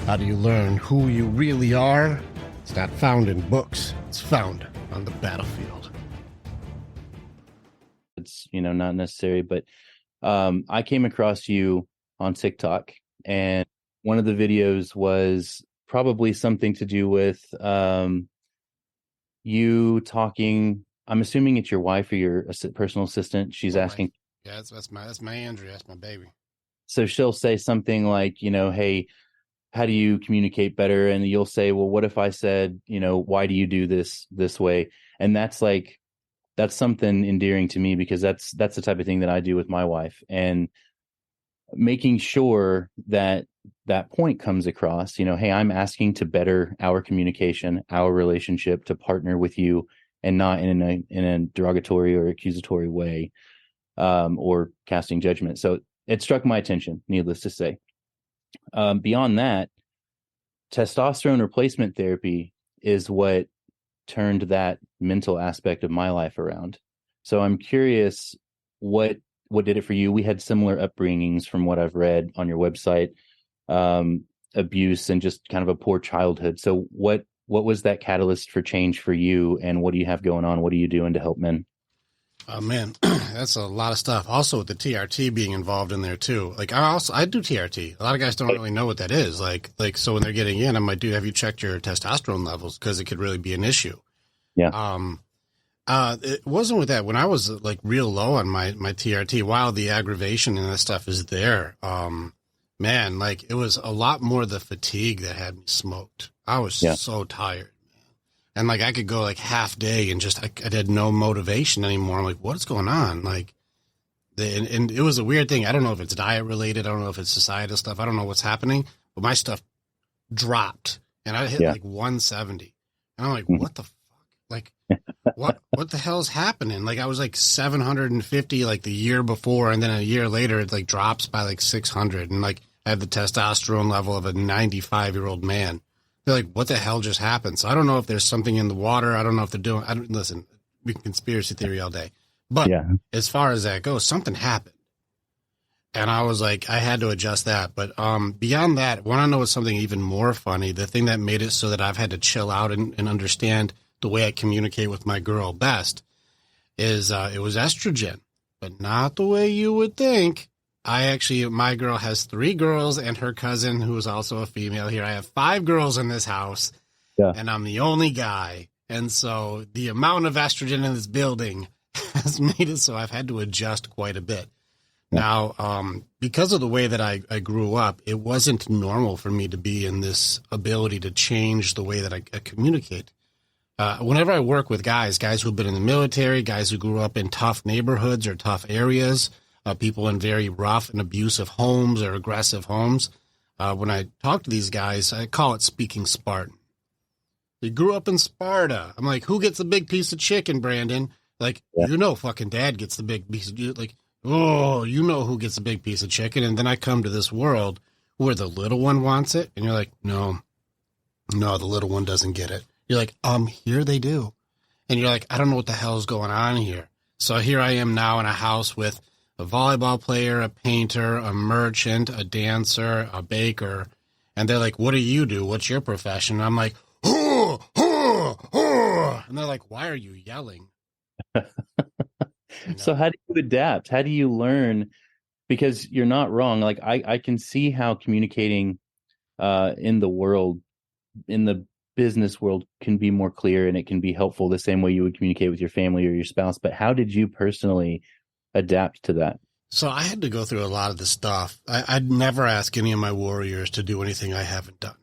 How do you learn who you really are? It's not found in books. It's found on the battlefield. It's, not necessary, but I came across you on TikTok, and one of the videos was probably something to do with you talking. I'm assuming it's your wife or your personal assistant. She's asking. Yeah, that's my Andrea. That's my baby. So she'll say something like, hey, how do you communicate better? And you'll say, well, what if I said, why do you do this way? And that's something endearing to me, because that's the type of thing that I do with my wife, and making sure that point comes across, hey, I'm asking to better our communication, our relationship, to partner with you, and not in a derogatory or accusatory way, or casting judgment. So it struck my attention, needless to say. Beyond that, testosterone replacement therapy is what turned that mental aspect of my life around. So I'm curious, what did it for you? We had similar upbringings from what I've read on your website, abuse and just kind of a poor childhood. So what was that catalyst for change for you, and what do you have going on? What are you doing to help men? Oh man, that's a lot of stuff. Also with the TRT being involved in there too. Like I do TRT. A lot of guys don't really know what that is. Like so when they're getting in, I'm like, dude, have you checked your testosterone levels? Because it could really be an issue. Yeah. It wasn't with that. When I was like real low on my TRT, while the aggravation and that stuff is there, man, like it was a lot more the fatigue that had me smoked. I was so tired. And like I could go like half day and just I had no motivation anymore. I'm like, what's going on? Like, and it was a weird thing. I don't know if it's diet related. I don't know if it's societal stuff. I don't know what's happening. But my stuff dropped, and I hit like 170. And I'm like, what the fuck? Like, what the hell's happening? Like I was like 750 like the year before, and then a year later it like drops by like 600, and like I have the testosterone level of a 95-year-old man. They're like, what the hell just happened? So I don't know if there's something in the water. I don't know if they're doing, listen, we can conspiracy theory all day. But as far as that goes, something happened. And I was like, I had to adjust that. But beyond that, want to know what's something even more funny? The thing that made it so that I've had to chill out and understand the way I communicate with my girl best is it was estrogen, but not the way you would think. My girl has 3 girls and her cousin, who is also a female here. I have 5 girls in this house, and I'm the only guy. And so the amount of estrogen in this building has made it so I've had to adjust quite a bit. Yeah. Now, because of the way that I grew up, it wasn't normal for me to be in this ability to change the way that I communicate. Whenever I work with guys who've been in the military, guys who grew up in tough neighborhoods or tough areas, people in very rough and abusive homes or aggressive homes. When I talk to these guys, I call it speaking Spartan. They grew up in Sparta. I'm like, who gets the big piece of chicken, Brandon? Like, fucking dad gets the big piece of, like, oh, who gets the big piece of chicken. And then I come to this world where the little one wants it. And you're like, no, the little one doesn't get it. You're like, here they do. And you're like, I don't know what the hell's going on here. So here I am now in a house with a volleyball player, a painter, a merchant, a dancer, a baker. And they're like, what do you do? What's your profession? And I'm like, oh, oh, oh. And they're like, why are you yelling? So how do you adapt? How do you learn? Because you're not wrong. Like I can see how communicating in the business world can be more clear, and it can be helpful the same way you would communicate with your family or your spouse. But how did you personally adapt to that? So I had to go through a lot of the stuff. I'd never ask any of my warriors to do anything I haven't done.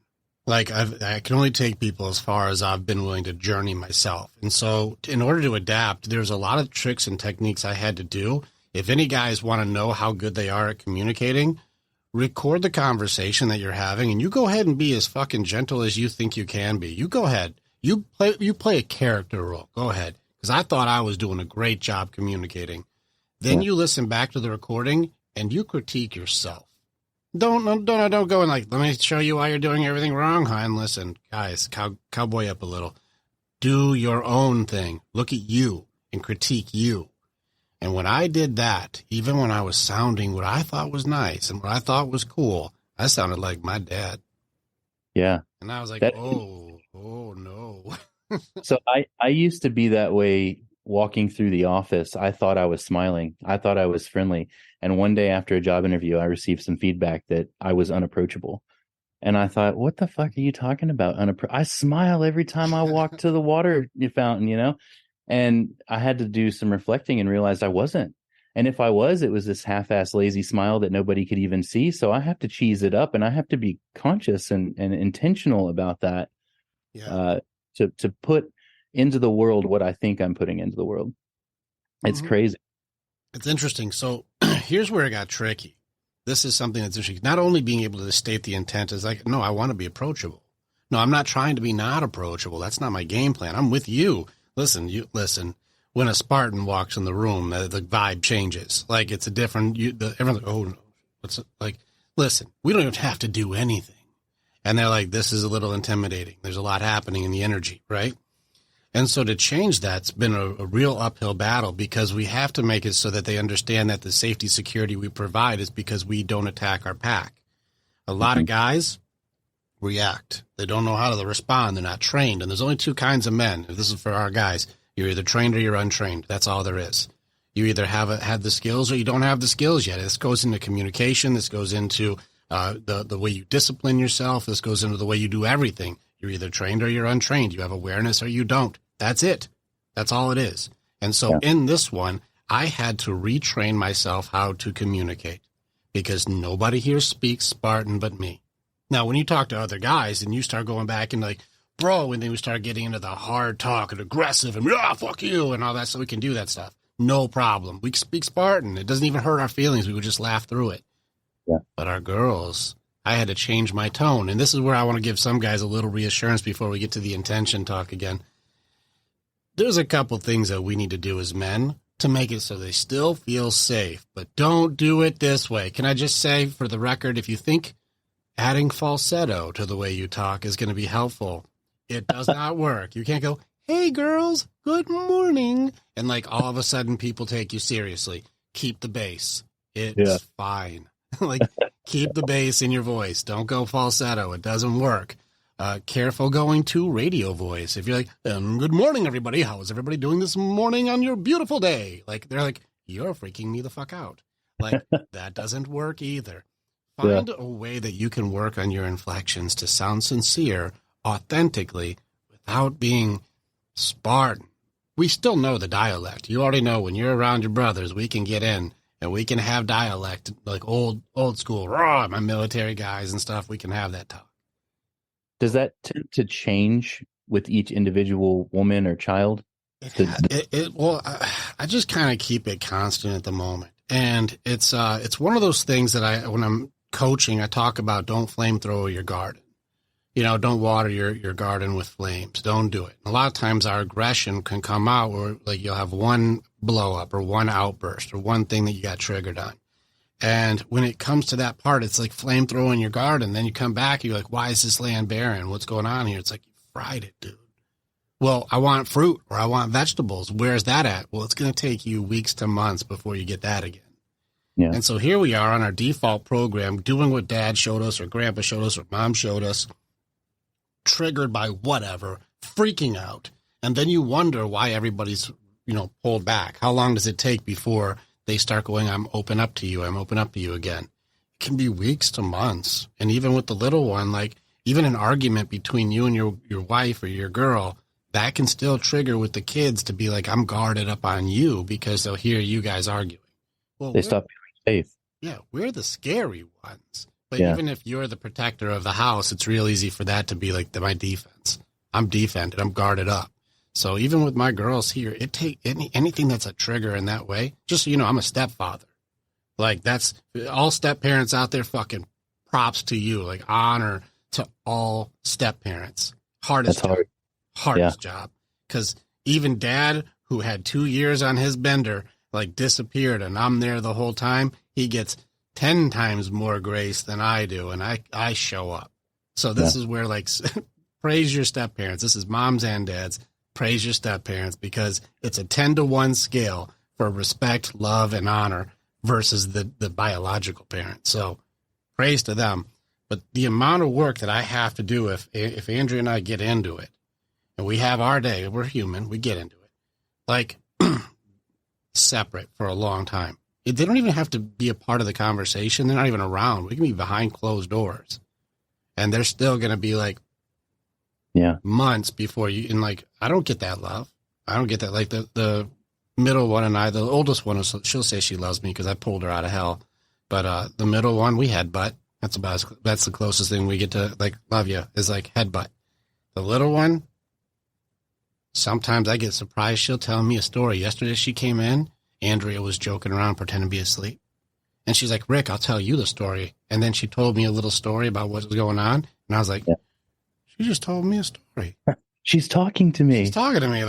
Like I can only take people as far as I've been willing to journey myself. And so in order to adapt, there's a lot of tricks and techniques I had to do. If any guys want to know how good they are at communicating, record the conversation that you're having, and you go ahead and be as fucking gentle as you think you can be. You go ahead. You play a character role. Go ahead. Because I thought I was doing a great job communicating. Then you listen back to the recording and you critique yourself. Don't go and like, let me show you why you're doing everything wrong, hon. Listen, guys, cowboy up a little. Do your own thing. Look at you and critique you. And when I did that, even when I was sounding what I thought was nice and what I thought was cool, I sounded like my dad. Yeah. And I was like, That oh no. So I used to be that way walking through the office. I thought I was smiling. I thought I was friendly. And one day after a job interview, I received some feedback that I was unapproachable. And I thought, what the fuck are you talking about? I smile every time I walk to the water fountain, you know? And I had to do some reflecting and realized I wasn't. And if I was, it was this half-ass lazy smile that nobody could even see. So I have to cheese it up and I have to be conscious and intentional about that. Yeah. Uh, to put into the world what I think I'm putting into the world. It's crazy. It's interesting. So here's where it got tricky. This is something that's interesting. Not only being able to state the intent is like, no, I want to be approachable. No, I'm not trying to be not approachable. That's not my game plan. I'm with you. Listen. When a Spartan walks in the room, the vibe changes. Like it's a different. Everyone's like, oh no, what's it? Like? Listen, we don't even have to do anything. And they're like, this is a little intimidating. There's a lot happening in the energy, right? And so to change that's been a real uphill battle because we have to make it so that they understand that the safety security we provide is because we don't attack our pack. A lot of guys react. They don't know how to respond. They're not trained. And there's only two kinds of men. If this is for our guys, you're either trained or you're untrained. That's all there is. You either have the skills or you don't have the skills yet. This goes into communication. This goes into the way you discipline yourself. This goes into the way you do everything. You're either trained or you're untrained. You have awareness or you don't. That's it. That's all it is. And so in this one, I had to retrain myself how to communicate because nobody here speaks Spartan but me. Now, when you talk to other guys and you start going back and like, bro, and then we start getting into the hard talk and aggressive and fuck you and all that, so we can do that stuff. No problem. We can speak Spartan. It doesn't even hurt our feelings. We would just laugh through it. Yeah. But our girls, I had to change my tone. And this is where I want to give some guys a little reassurance before we get to the intention talk again. There's a couple things that we need to do as men to make it so they still feel safe, but don't do it this way. Can I just say for the record, if you think adding falsetto to the way you talk is going to be helpful, it does not work. You can't go, hey girls, good morning. And like all of a sudden people take you seriously. Keep the bass. It's fine. Like keep the bass in your voice. Don't go falsetto. It doesn't work. Careful going to radio voice. If you're like, good morning, everybody. How is everybody doing this morning on your beautiful day? Like, they're like, you're freaking me the fuck out. Like, that doesn't work either. Find a way that you can work on your inflections to sound sincere, authentically, without being Spartan. We still know the dialect. You already know when you're around your brothers, we can get in and we can have dialect, like old school, raw, my military guys and stuff. We can have that talk. Does that tend to change with each individual woman or child? Well, I just kind of keep it constant at the moment. And it's one of those things that when I'm coaching, I talk about don't flamethrower your garden. You know, don't water your garden with flames. Don't do it. A lot of times our aggression can come out where like you'll have one blow up or one outburst or one thing that you got triggered on. And when it comes to that part, it's like flamethrowing your garden. Then you come back and you're like, why is this land barren? What's going on here? It's like, you fried it, dude. Well, I want fruit or I want vegetables. Where's that at? Well, it's going to take you weeks to months before you get that again. Yeah. And so here we are on our default program doing what dad showed us or grandpa showed us or mom showed us, triggered by whatever, freaking out. And then you wonder why everybody's, pulled back. How long does it take before they start going, I'm open up to you. I'm open up to you again. It can be weeks to months. And even with the little one, like even an argument between you and your wife or your girl, that can still trigger with the kids to be like, I'm guarded up on you because they'll hear you guys arguing. Well, they stop feeling safe. Yeah, we're the scary ones. But even if you're the protector of the house, it's real easy for that to be like my defense. I'm defended. I'm guarded up. So even with my girls here, it take anything that's a trigger in that way. Just so you know, I'm a stepfather. Like that's all step parents out there. Fucking props to you. Like honor to all step parents. Hardest job. Because even dad, who had 2 years on his bender, like disappeared, and I'm there the whole time. He gets 10 times more grace than I do, and I show up. So this is where like praise your step parents. This is moms and dads. Praise your step parents because it's a 10-to-1 scale for respect, love, and honor versus the biological parent. So praise to them. But the amount of work that I have to do if Andrea and I get into it, and we have our day, we're human, we get into it, like separate for a long time. They don't even have to be a part of the conversation. They're not even around. We can be behind closed doors, and they're still going to be like, months before you. And like, I don't get that love. I don't get that. Like the middle one and I, the oldest one, she'll say she loves me because I pulled her out of hell. But the middle one, we headbutt. That's the closest thing we get to like love you is like headbutt. The little one, sometimes I get surprised. She'll tell me a story. Yesterday she came in. Andrea was joking around, pretending to be asleep. And she's like, Rick, I'll tell you the story. And then she told me a little story about what was going on. And I was like, she just told me a story. She's talking to me. She's talking to me.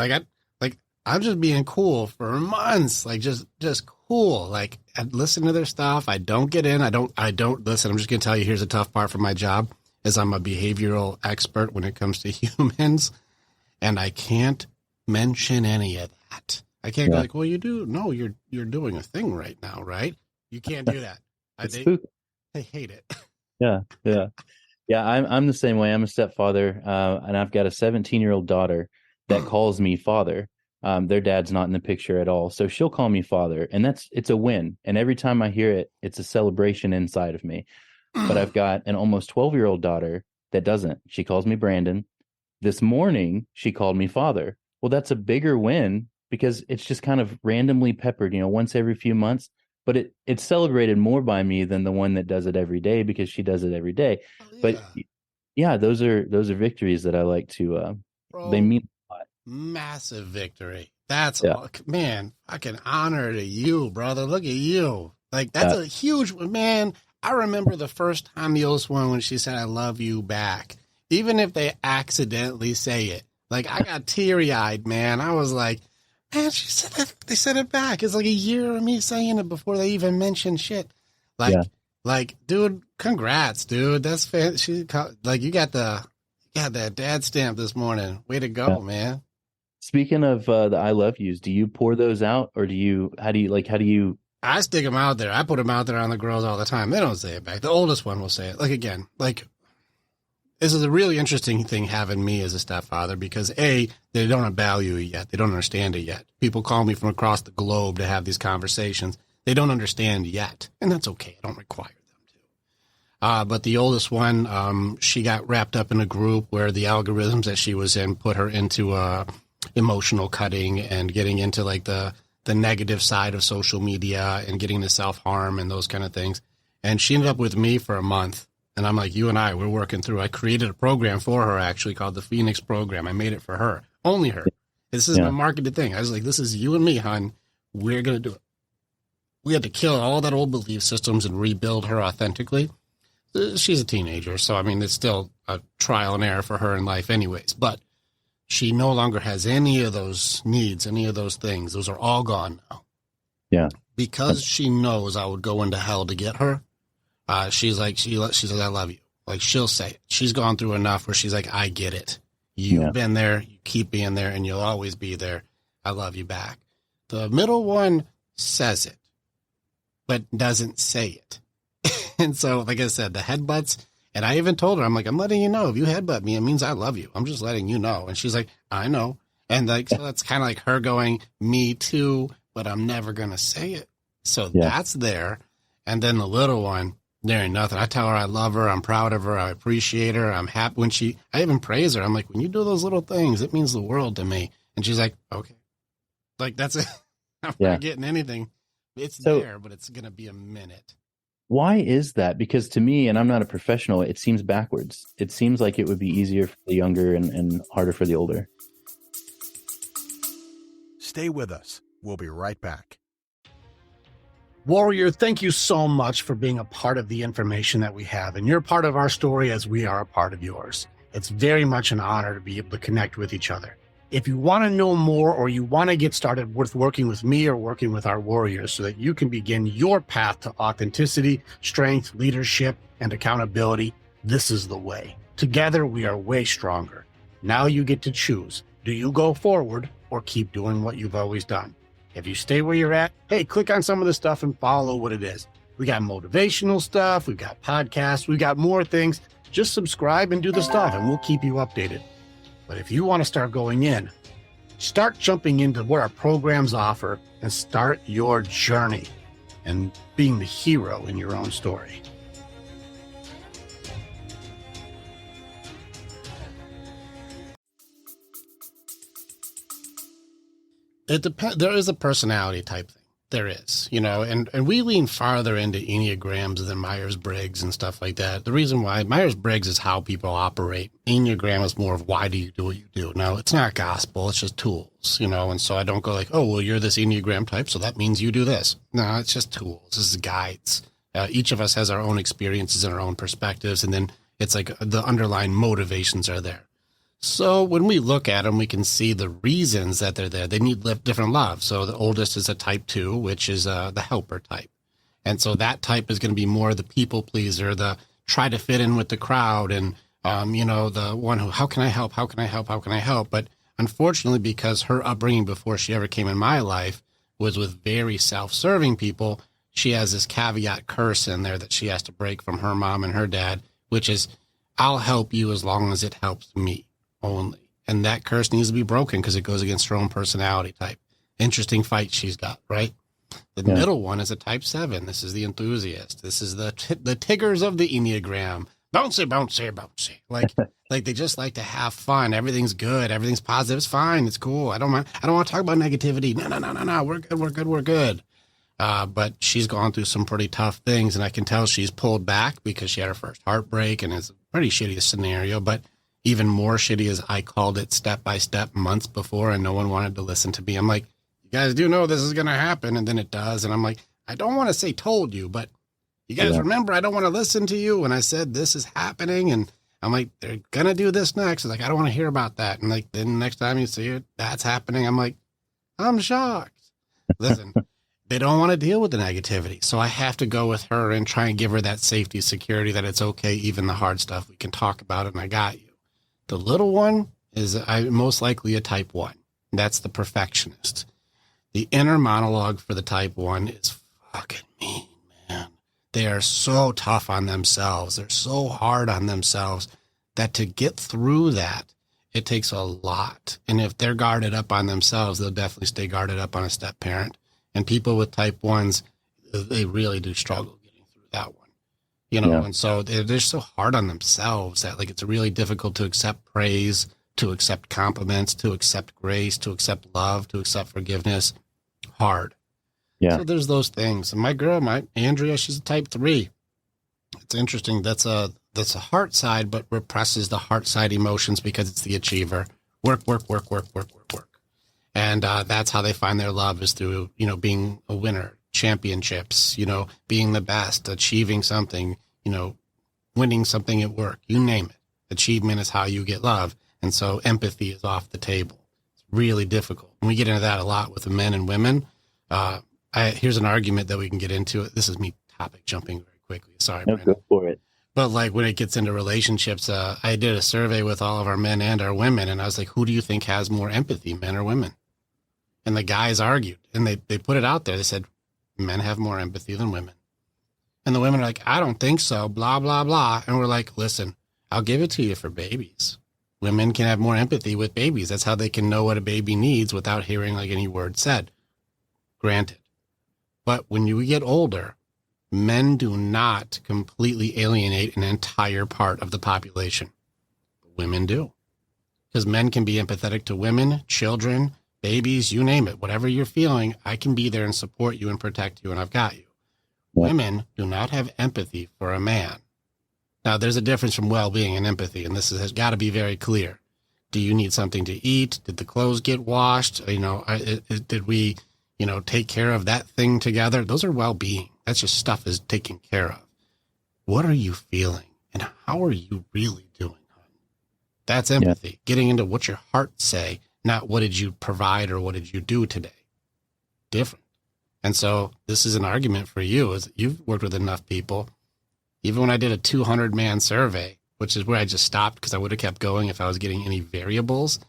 I'm just being cool for months. Like just cool. Like I listen to their stuff. I don't get in. I don't listen. I'm just going to tell you, here's a tough part for my job is I'm a behavioral expert when it comes to humans. And I can't mention any of that. I can't go like, well, you do. No, you're doing a thing right now, right? You can't do that. They hate it. Yeah. I'm the same way. I'm a stepfather, and I've got a 17-year-old daughter that calls me father. Their dad's not in the picture at all, so she'll call me father, and it's a win. And every time I hear it, it's a celebration inside of me. But I've got an almost 12-year-old daughter that doesn't. She calls me Brandon. This morning, she called me father. Well, that's a bigger win because it's just kind of randomly peppered, once every few months. But it's celebrated more by me than the one that does it every day because she does it every day. Oh, yeah. But yeah, those are victories that I like to. Bro, they mean a lot. Massive victory. That's man, fucking honor to you, brother. Look at you. Like that's a huge man. I remember the first time the oldest one when she said, "I love you" back, even if they accidentally say it. Like I got teary eyed, man. I was like. Man, she said that. They said it back. It's like a year of me saying it before they even mentioned shit. Like, dude, congrats, dude. That's you got that dad stamp this morning. Way to go, man. Speaking of the I love yous, do you pour those out or how do you? I stick them out there. I put them out there on the girls all the time. They don't say it back. The oldest one will say it. This is a really interesting thing having me as a stepfather because they don't value it yet. They don't understand it yet. People call me from across the globe to have these conversations. They don't understand yet. And that's okay. I don't require them to. But the oldest one, she got wrapped up in a group where the algorithms that she was in put her into emotional cutting and getting into like the negative side of social media and getting into self-harm and those kind of things. And she ended up with me for a month. And I'm like, you and we're working through. I created a program for her, actually, called the Phoenix Program. I made it for her, only her. This isn't a marketed thing. I was like, this is you and me, hon. We're going to do it. We had to kill all that old belief systems and rebuild her authentically. She's a teenager, so, I mean, it's still a trial and error for her in life anyways. But she no longer has any of those needs, any of those things. Those are all gone now. Yeah. Because she knows I would go into hell to get her. She's like, I love you. Like she'll say it. She's gone through enough where she's like, I get it. You've been there. You keep being there and you'll always be there. I love you back. The middle one says it, but doesn't say it. And so, like I said, the headbutts, and I even told her, I'm like, I'm letting you know if you headbutt me, it means I love you. I'm just letting you know. And she's like, I know. And like, so that's kind of like her going, me too, but I'm never going to say it. So that's there. And then the little one, there ain't nothing. I tell her I love her. I'm proud of her. I appreciate her. I'm happy when I even praise her. I'm like, when you do those little things, it means the world to me. And she's like, okay. Like, that's it. I'm not getting anything. It's there, but it's going to be a minute. Why is that? Because to me, and I'm not a professional, it seems backwards. It seems like it would be easier for the younger and harder for the older. Stay with us. We'll be right back. Warrior, thank you so much for being a part of the information that we have. And you're part of our story as we are a part of yours. It's very much an honor to be able to connect with each other. If you want to know more or you want to get started with working with me or working with our warriors so that you can begin your path to authenticity, strength, leadership, and accountability, this is the way. Together, we are way stronger. Now you get to choose. Do you go forward or keep doing what you've always done? If you stay where you're at, hey, click on some of the stuff and follow what it is. We got motivational stuff. We've got podcasts. We've got more things. Just subscribe and do the stuff, and we'll keep you updated. But if you want to start going in, start jumping into what our programs offer and start your journey and being the hero in your own story. It depends. There is a personality type thing. There is, and we lean farther into Enneagrams than Myers-Briggs and stuff like that. The reason why Myers-Briggs is how people operate. Enneagram is more of why do you do what you do. Now, it's not gospel. It's just tools, and so I don't go like, oh, well, you're this Enneagram type, so that means you do this. No, it's just tools. This is guides. Each of us has our own experiences and our own perspectives, and then it's like the underlying motivations are there. So when we look at them, we can see the reasons that they're there. They need different love. So the oldest is a type 2, which is the helper type. And so that type is going to be more the people pleaser, the try to fit in with the crowd. And, the one who, how can I help? How can I help? How can I help? But unfortunately, because her upbringing before she ever came in my life was with very self-serving people, she has this caveat curse in there that she has to break from her mom and her dad, which is, I'll help you as long as it helps me. Only. And that curse needs to be broken because it goes against her own personality type. Interesting fight she's got, right? The middle one is a type 7. This is the enthusiast. This is the Tiggers of the Enneagram. Bouncy, bouncy, bouncy. Like they just like to have fun. Everything's good. Everything's positive. It's fine. It's cool. I don't want to talk about negativity. No. We're good. But she's gone through some pretty tough things, and I can tell she's pulled back because she had her first heartbreak, and it's a pretty shitty scenario, but even more shitty is I called it step by step months before and no one wanted to listen to me. I'm like, you guys do know this is going to happen. And then it does. And I'm like, I don't want to say told you, but you guys remember, I don't want to listen to you when I said this is happening. And I'm like, they're going to do this next. It's like, I don't want to hear about that. And like, then next time you see it, that's happening. I'm like, I'm shocked. Listen, they don't want to deal with the negativity. So I have to go with her and try and give her that safety, security, that it's okay. Even the hard stuff, we can talk about it. And I got you. The little one is most likely a type 1. That's the perfectionist. The inner monologue for the type 1 is fucking mean, man. They are so tough on themselves. They're so hard on themselves that to get through that, it takes a lot. And if they're guarded up on themselves, they'll definitely stay guarded up on a step parent. And people with type 1s, they really do struggle getting through that one. And so they're so hard on themselves that like it's really difficult to accept praise, to accept compliments, to accept grace, to accept love, to accept forgiveness. Hard. Yeah. So there's those things. And my girl, Andrea, she's a type 3. It's interesting. That's a heart side, but represses the heart side emotions because it's the achiever. Work. And that's how they find their love is through, being a winner, championships, being the best, achieving something, winning something at work, you name it. Achievement is how you get love. And so empathy is off the table. It's really difficult. And we get into that a lot with the men and women. Here's an argument that we can get into. This is me topic jumping very quickly. Sorry, Brandon. Go for it. But like when it gets into relationships, I did a survey with all of our men and our women. And I was like, who do you think has more empathy, men or women? And the guys argued and they put it out there. They said, men have more empathy than women. And the women are like, I don't think so, blah, blah, blah. And we're like, listen, I'll give it to you for babies. Women can have more empathy with babies. That's how they can know what a baby needs without hearing like any word said. Granted. But when you get older, men do not completely alienate an entire part of the population. But women do. Because men can be empathetic to women, children, babies, you name it. Whatever you're feeling, I can be there and support you and protect you, and I've got you. Women do not have empathy for a man. Now, there's a difference from well-being and empathy, and this has got to be very clear. Do you need something to eat? Did the clothes get washed? Did we, take care of that thing together? Those are well-being. That's just stuff is taken care of. What are you feeling, and how are you really doing, hon? That's empathy. Yeah. Getting into what your heart say, not what did you provide or what did you do today. Different. And so this is an argument for you, is you've worked with enough people. Even when I did a 200-man survey, which is where I just stopped because I would have kept going if I was getting any variables,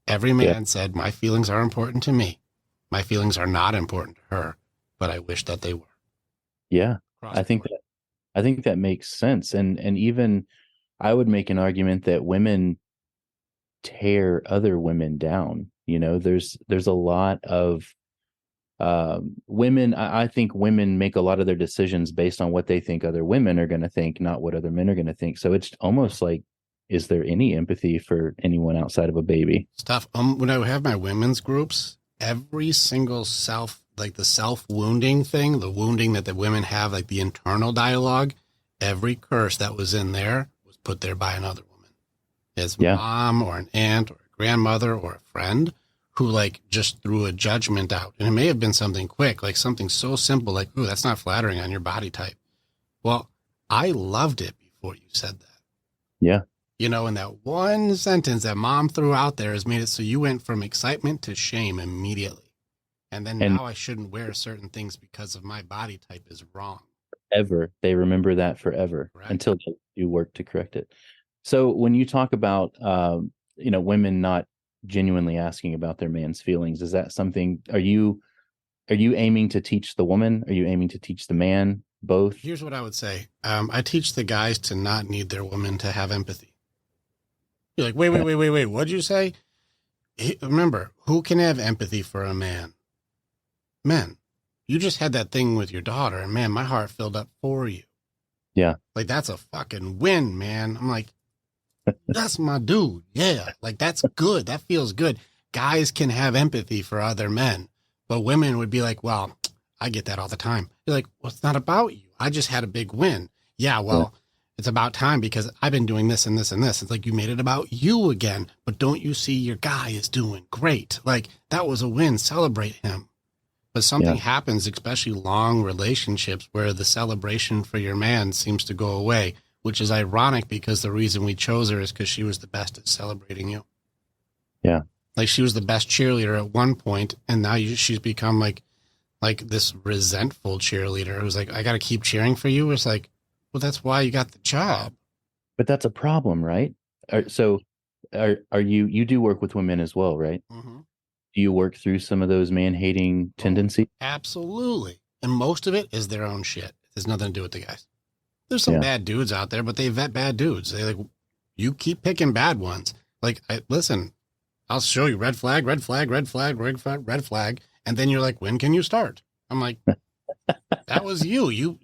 every man said, my feelings are important to me. My feelings are not important to her, but I wish that they were. Yeah. Cross I think board. that I think that makes sense. And even I would make an argument that women tear other women down. There's a lot of women. I think women make a lot of their decisions based on what they think other women are going to think, not what other men are going to think. So it's almost like, is there any empathy for anyone outside of a baby? Stuff. When I have my women's groups, every single like the self wounding thing, the wounding that the women have, like the internal dialogue, every curse that was in there was put there by another woman. His Yeah. mom or an aunt or a grandmother or a friend who like just threw a judgment out. And it may have been something quick, like something so simple, like, ooh, that's not flattering on your body type. Well, I loved it before you said that. Yeah. And that one sentence that mom threw out there has made it so you went from excitement to shame immediately. And then And now I shouldn't wear certain things because of my body type is wrong. ever. They remember that forever. Correct. Until they do work to correct it. So when you talk about, women not genuinely asking about their man's feelings, is that something, are you aiming to teach the woman? Are you aiming to teach the man? Both? Here's what I would say. I teach the guys to not need their women to have empathy. You're like, wait. What'd you say? Remember, who can have empathy for a man? Men. You just had that thing with your daughter, and man, my heart filled up for you. Yeah. Like, that's a fucking win, man. I'm like, that's my dude. Yeah. Like, that's good. That feels good. Guys can have empathy for other men, but women would be like, well, I get that all the time. You're like, well, it's not about you. I just had a big win. Yeah, well, it's about time because I've been doing this and this and this. It's like you made it about you again, but don't you see your guy is doing great? Like, that was a win. Celebrate him. But something happens, especially long relationships, where the celebration for your man seems to go away, which is ironic because the reason we chose her is because she was the best at celebrating you. Yeah. Like, she was the best cheerleader at one point, and now she's become like this resentful cheerleader who's like, I got to keep cheering for you. It's like, well, that's why you got the job. But that's a problem, right? So are you do work with women as well, right? Mm-hmm. Do you work through some of those man-hating tendencies? Absolutely. And most of it is their own shit. It has nothing to do with the guys. There's some bad dudes out there, but they vet bad dudes. They like, you keep picking bad ones. Like, listen, I'll show you red flag, red flag, red flag, red flag, red flag. And then you're like, when can you start? I'm like, that was you.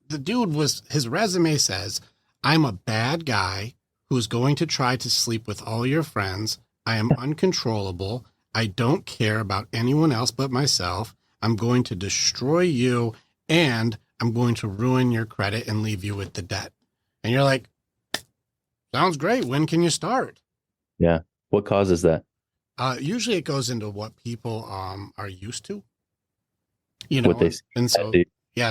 The dude his resume says, I'm a bad guy who's going to try to sleep with all your friends. I am uncontrollable. I don't care about anyone else but myself. I'm going to destroy you, and I'm going to ruin your credit and leave you with the debt. And you're like, sounds great. When can you start? Yeah. What causes that? Usually it goes into what people are used to. What they and so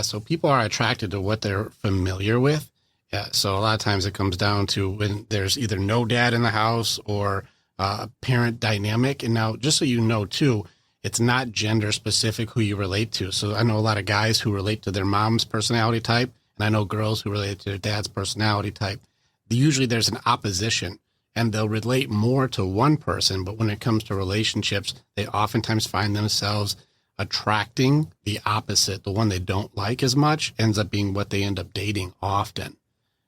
so people are attracted to what they're familiar with. Yeah, so a lot of times it comes down to when there's either no dad in the house or a parent dynamic. And now, just so you know, too, it's not gender specific who you relate to. So I know a lot of guys who relate to their mom's personality type, and I know girls who relate to their dad's personality type. Usually there's an opposition, and they'll relate more to one person. But when it comes to relationships, they oftentimes find themselves attracting the opposite. The one they don't like as much ends up being what they end up dating often.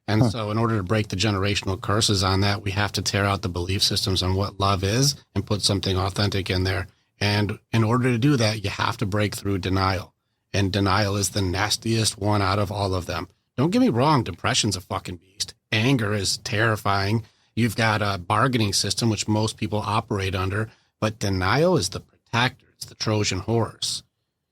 And so in order to break the generational curses on that, we have to tear out the belief systems on what love is and put something authentic in there. And in order to do that, you have to break through denial. And denial is the nastiest one out of all of them. Don't get me wrong, depression's a fucking beast. Anger is terrifying. You've got a bargaining system, which most people operate under, but denial is the protector. It's the Trojan horse.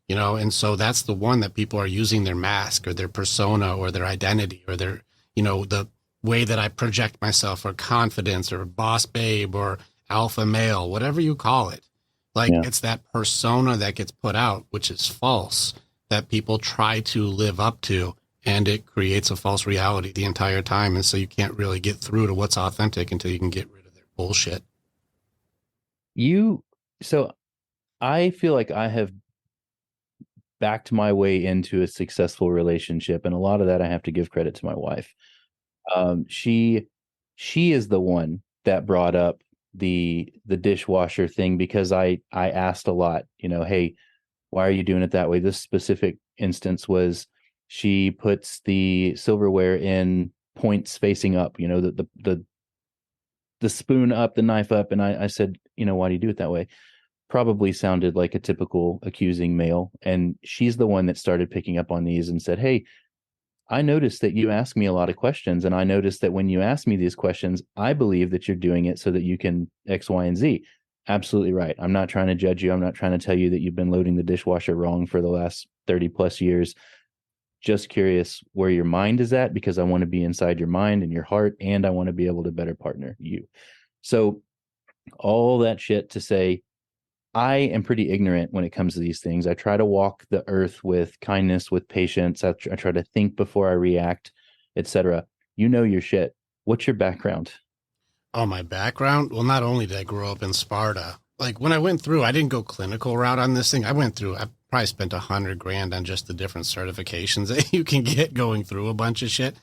And so that's the one that people are using their mask or their persona or their identity or their, the way that I project myself or confidence or boss babe or alpha male, whatever you call it. It's that persona that gets put out, which is false, that people try to live up to, and it creates a false reality the entire time. And so you can't really get through to what's authentic until you can get rid of their bullshit. So I feel like I have backed my way into a successful relationship, and a lot of that I have to give credit to my wife. She is the one that brought up the dishwasher thing, because I asked a lot, hey, why are you doing it that way? This specific instance was she puts the silverware in points facing up, the spoon up, the knife up. And I said, why do you do it that way? Probably sounded like a typical accusing male. And she's the one that started picking up on these and said, hey, I noticed that you ask me a lot of questions. And I noticed that when you ask me these questions, I believe that you're doing it so that you can X, Y, and Z. Absolutely right. I'm not trying to judge you. I'm not trying to tell you that you've been loading the dishwasher wrong for the last 30 plus years. Just curious where your mind is at, because I want to be inside your mind and your heart, and I want to be able to better partner you. So all that shit to say, I am pretty ignorant when it comes to these things. I try to walk the earth with kindness, with patience. I try to think before I react, etc. You know your shit. What's your background? Oh, my background? Well, not only did I grow up in Sparta, like when I went through, I didn't go clinical route on this thing. I probably spent $100,000 on just the different certifications that you can get going through a bunch of shit.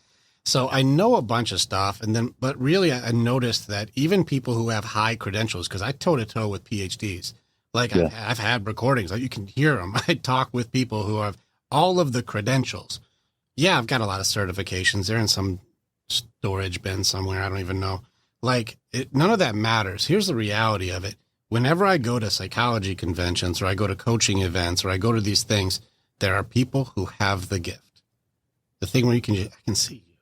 So I know a bunch of stuff. But really I noticed that even people who have high credentials, because I toe to toe with PhDs, like I've had recordings, like you can hear them. I talk with people who have all of the credentials. Yeah, I've got a lot of certifications. They're in some storage bin somewhere. I don't even know. None of that matters. Here's the reality of it. Whenever I go to psychology conventions or I go to coaching events or I go to these things, there are people who have the gift. The thing where I can see you.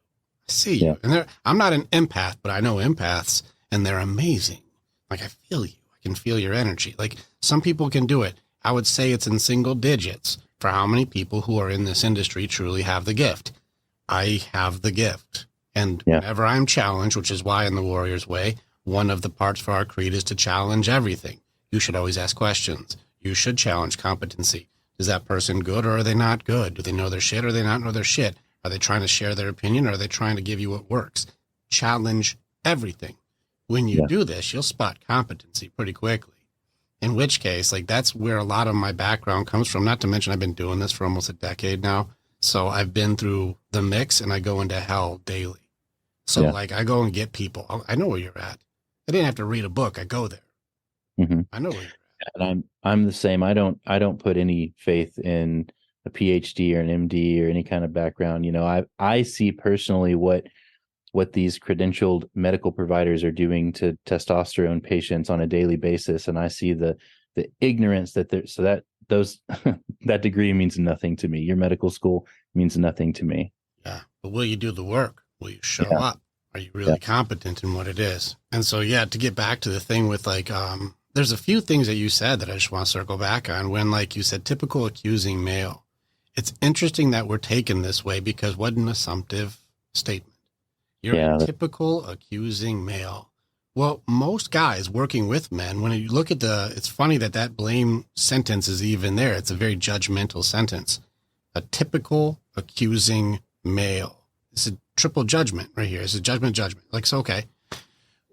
I see you. And I'm not an empath, but I know empaths, and they're amazing. Like, I feel you. I can feel your energy. Like, some people can do it. I would say it's in single digits for how many people who are in this industry truly have the gift. I have the gift. And whenever I'm challenged, which is why in the Warrior's Way, one of the parts for our creed is to challenge everything. You should always ask questions. You should challenge competency. Is that person good or are they not good? Do they know their shit or do they not know their shit? Are they trying to share their opinion or are they trying to give you what works? Challenge everything. When you do this, you'll spot competency pretty quickly. In which case, that's where a lot of my background comes from. Not to mention I've been doing this for almost a decade now. So I've been through the mix and I go into hell daily. So I go and get people. I know where you're at. I didn't have to read a book. I go there. Mm-hmm. I know where you're at. And I'm the same. I don't put any faith in a PhD or an MD or any kind of background. I see personally what these credentialed medical providers are doing to testosterone patients on a daily basis, and I see the ignorance that that degree means nothing to me. Your medical school means nothing to me. Yeah, but will you do the work? Will you show up? Are you really competent in what it is? And so, to get back to the thing with there's a few things that you said that I just want to circle back on. When, you said, typical accusing male, it's interesting that we're taken this way because what an assumptive statement. You're a typical accusing male. Well, most guys working with men, when you look at it's funny that blame sentence is even there. It's a very judgmental sentence. A typical accusing male. It's a triple judgment right here. It's a judgment. So, okay.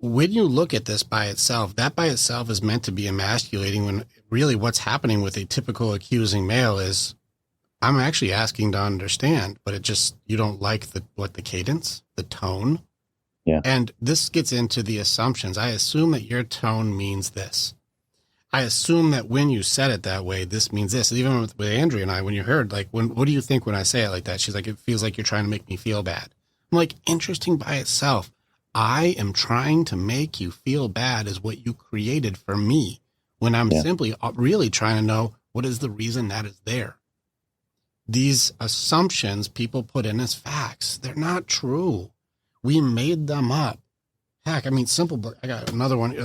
When you look at this by itself, that by itself is meant to be emasculating when really what's happening with a typical accusing male is I'm actually asking to understand, but you don't like the cadence, the tone. Yeah. And this gets into the assumptions. I assume that your tone means this. I assume that when you said it that way, this means this. Even with Andrea and I, when you heard, what do you think when I say it like that? She's like, it feels like you're trying to make me feel bad. I'm like, interesting by itself. I am trying to make you feel bad is what you created for me when I'm simply really trying to know what is the reason that is there. These assumptions people put in as facts, they're not true. We made them up. Heck, simple book. I got another one,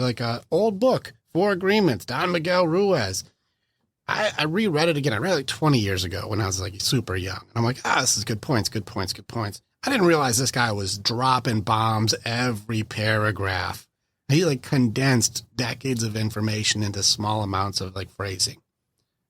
old book, 4 Agreements, Don Miguel Ruiz. I reread it again. I read it 20 years ago when I was super young. And I'm like, this is good points. I didn't realize this guy was dropping bombs every paragraph. He condensed decades of information into small amounts of phrasing.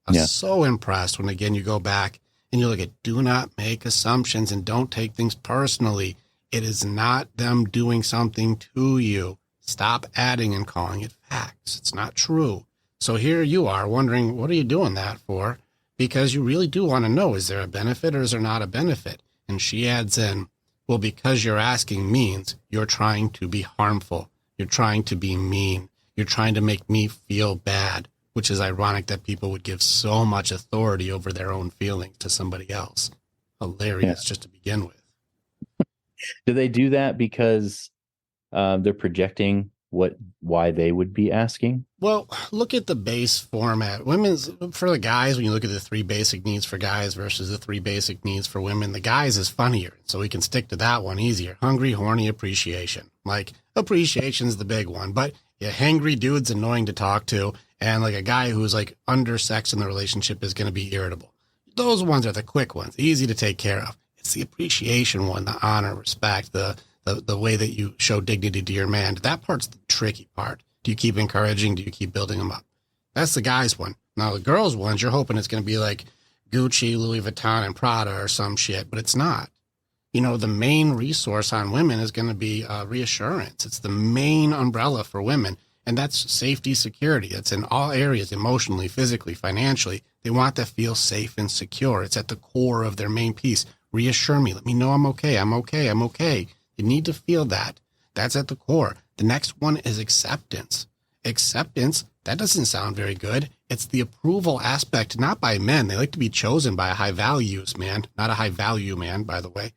I was so impressed when, again, you go back and you look at do not make assumptions and don't take things personally. It is not them doing something to you. Stop adding and calling it facts. It's not true. So here you are wondering, what are you doing that for? Because you really do want to know, is there a benefit or is there not a benefit? And she adds in, well, because you're asking means you're trying to be harmful. You're trying to be mean. You're trying to make me feel bad, which is ironic that people would give so much authority over their own feelings to somebody else. hilarious just to begin with. Do they do that because they're projecting why they would be asking? Well, look at the base format. For the guys, when you look at the 3 basic needs for guys versus the 3 basic needs for women, the guys is funnier. So we can stick to that one easier. Hungry, horny, appreciation. Like, appreciation's the big one. But yeah, hangry dude's annoying to talk to. And like a guy who's like undersexed in the relationship is going to be irritable. Those ones are the quick ones, easy to take care of. It's the appreciation one, the honor, respect, the way that you show dignity to your man. That part's the tricky part. Do you keep encouraging? Do you keep building them up? That's the guy's one. Now, the girl's ones, you're hoping it's going to be like Gucci, Louis Vuitton, and Prada or some shit, but it's not. You know, the main resource on women is going to be reassurance. It's the main umbrella for women, and that's safety, security. It's in all areas, emotionally, physically, financially. They want to feel safe and secure. It's at the core of their main piece. Reassure me. Let me know I'm okay. I'm okay. I'm okay. You need to feel that. That's at the core. The next one is acceptance. Acceptance, that doesn't sound very good. It's the approval aspect, not by men. They like to be chosen by a high values man, not a high value man, by the way.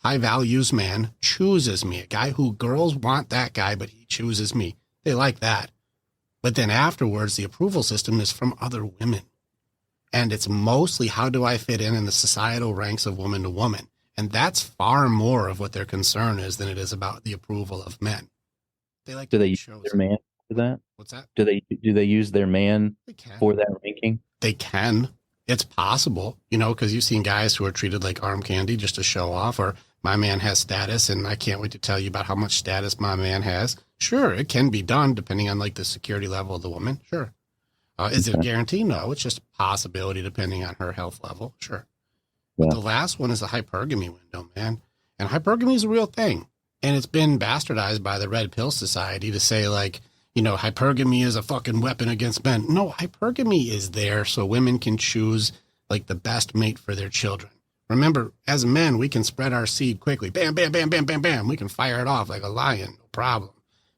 High values man chooses me, a guy who girls want that guy, but he chooses me. They like that. But then afterwards, the approval system is from other women. And it's mostly how do I fit in the societal ranks of woman to woman. And that's far more of what their concern is than it is about the approval of men. They like Do to they be use chosen. their man for that? What's that? Do they use their man for that ranking? They can. It's possible, you know, because you've seen guys who are treated like arm candy just to show off, or my man has status and I can't wait to tell you about how much status my man has. Sure, it can be done depending on like the security level of the woman. Sure. Is it a guarantee? No, it's just a possibility depending on her health level. Sure. But the last one is a hypergamy window, man. And hypergamy is a real thing. And it's been bastardized by the Red Pill Society to say, like, you know, hypergamy is a fucking weapon against men. No, hypergamy is there so women can choose, like, the best mate for their children. Remember, as men, we can spread our seed quickly. Bam, bam, bam, bam, bam, bam. We can fire it off like a lion, no problem.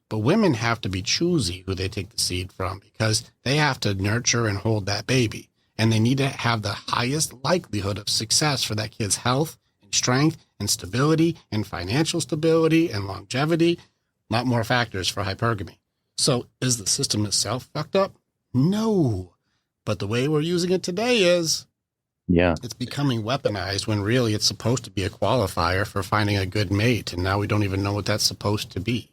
But women have to be choosy who they take the seed from because they have to nurture and hold that baby. And they need to have the highest likelihood of success for that kid's health and strength and stability and financial stability and longevity. A lot more factors for hypergamy. So is the system itself fucked up? No. But the way we're using it today is, it's becoming weaponized when really it's supposed to be a qualifier for finding a good mate. And now we don't even know what that's supposed to be.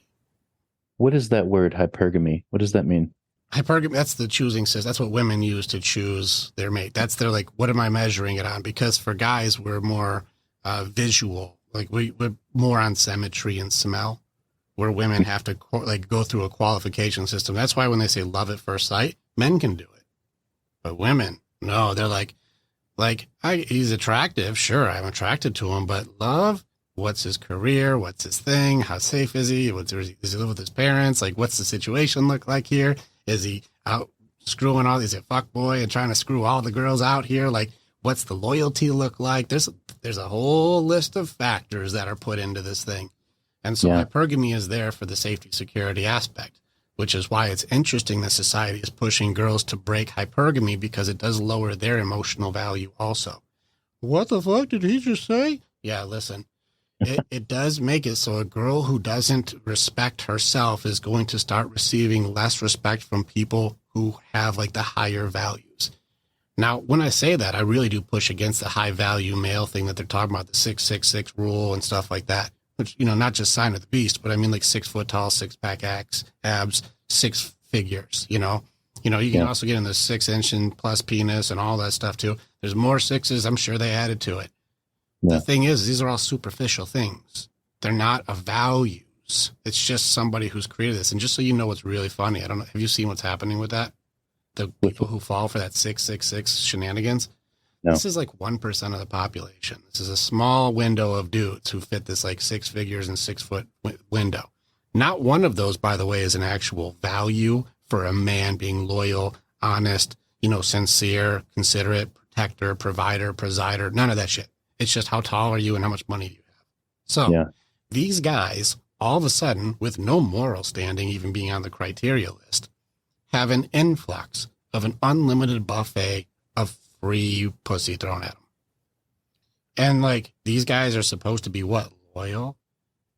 What is that word, hypergamy? What does that mean? Hypergamy, that's the choosing system. That's what women use to choose their mate. That's their, like, what am I measuring it on? Because for guys, we're more visual. Like, we're more on symmetry and smell, where women have to, like, go through a qualification system. That's why when they say love at first sight, men can do it. But women, no, they're like, he's attractive. Sure, I'm attracted to him, but love? What's his career? What's his thing? How safe is he? Does he live with his parents? Like, what's the situation look like here? Is he out screwing all these, a fuck boy and trying to screw all the girls out here? Like, what's the loyalty look like? There's a whole list of factors that are put into this thing. And so hypergamy is there for the safety security aspect, which is why it's interesting that society is pushing girls to break hypergamy because it does lower their emotional value also. What the fuck did he just say? Yeah, listen. It does make it so a girl who doesn't respect herself is going to start receiving less respect from people who have like the higher values. Now, when I say that, I really do push against the high value male thing that they're talking about, the 666 rule and stuff like that, which, you know, not just sign of the beast, but I mean like 6 foot tall, 6-pack abs, 6 figures, you know, you can also get in the 6-inch and plus penis and all that stuff too. There's more sixes. I'm sure they added to it. The thing is, these are all superficial things. They're not of values. It's just somebody who's created this. And just so you know what's really funny, I don't know, have you seen what's happening with that? The people who fall for that 666 shenanigans? No. This is like 1% of the population. This is a small window of dudes who fit this like 6 figures and 6 foot window. Not one of those, by the way, is an actual value for a man being loyal, honest, you know, sincere, considerate, protector, provider, presider, none of that shit. It's just how tall are you and how much money do you have? So these guys, all of a sudden, with no moral standing, even being on the criteria list, have an influx of an unlimited buffet of free pussy thrown at them. And like these guys are supposed to be what? Loyal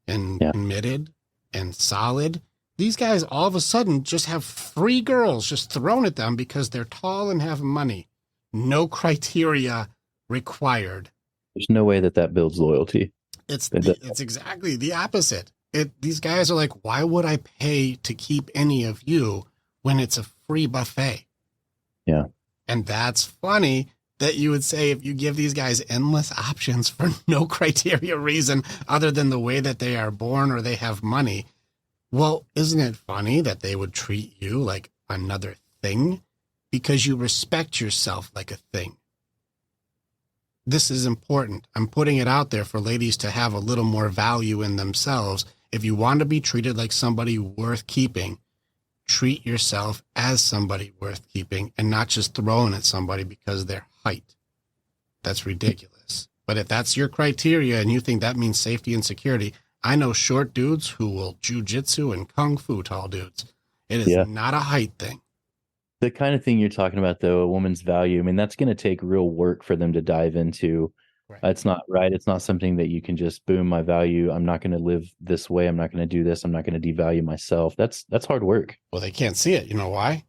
and Yeah. committed and solid. These guys all of a sudden just have free girls just thrown at them because they're tall and have money. No criteria required. There's no way that builds loyalty. It's exactly the opposite. These guys are like, why would I pay to keep any of you when it's a free buffet? Yeah. And that's funny that you would say if you give these guys endless options for no criteria reason other than the way that they are born or they have money. Well, isn't it funny that they would treat you like another thing because you respect yourself like a thing? This is important. I'm putting it out there for ladies to have a little more value in themselves. If you want to be treated like somebody worth keeping, treat yourself as somebody worth keeping and not just thrown at somebody because of their height. That's ridiculous. But if that's your criteria and you think that means safety and security, I know short dudes who will jujitsu and kung fu tall dudes. It is not a height thing. The kind of thing you're talking about, though, a woman's value, I mean, that's going to take real work for them to dive into. Right. It's not right. It's not something that you can just boom my value. I'm not going to live this way. I'm not going to do this. I'm not going to devalue myself. That's hard work. Well, they can't see it. You know why?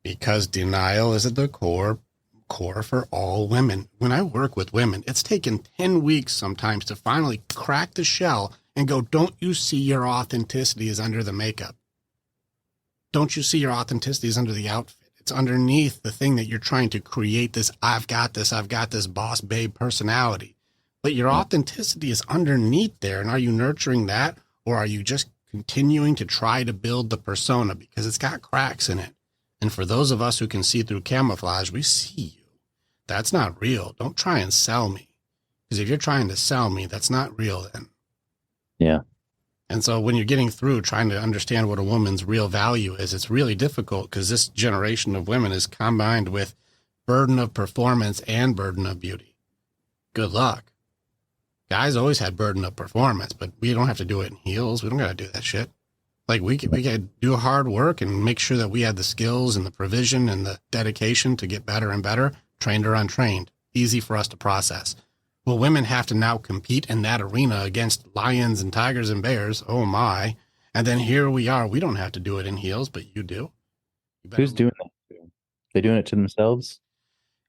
Because denial is at the core for all women. When I work with women, it's taken 10 weeks sometimes to finally crack the shell and go, don't you see your authenticity is under the makeup? Don't you see your authenticity is under the outfit? It's underneath the thing that you're trying to create this, I've got this boss babe personality. But your authenticity is underneath there. And are you nurturing that? Or are you just continuing to try to build the persona because it's got cracks in it? And for those of us who can see through camouflage, we see you. That's not real. Don't try and sell me. Because if you're trying to sell me, that's not real then. Yeah. And so when you're getting through trying to understand what a woman's real value is, it's really difficult because this generation of women is combined with burden of performance and burden of beauty. Good luck. Guys always had burden of performance, but we don't have to do it in heels. We don't got to do that shit. Like we could do hard work and make sure that we had the skills and the provision and the dedication to get better and better, trained or untrained. Easy for us to process. Well, women have to now compete in that arena against lions and tigers and bears. Oh my. And then here we are. We don't have to do it in heels, but you do. Who's doing that? They doing it to themselves?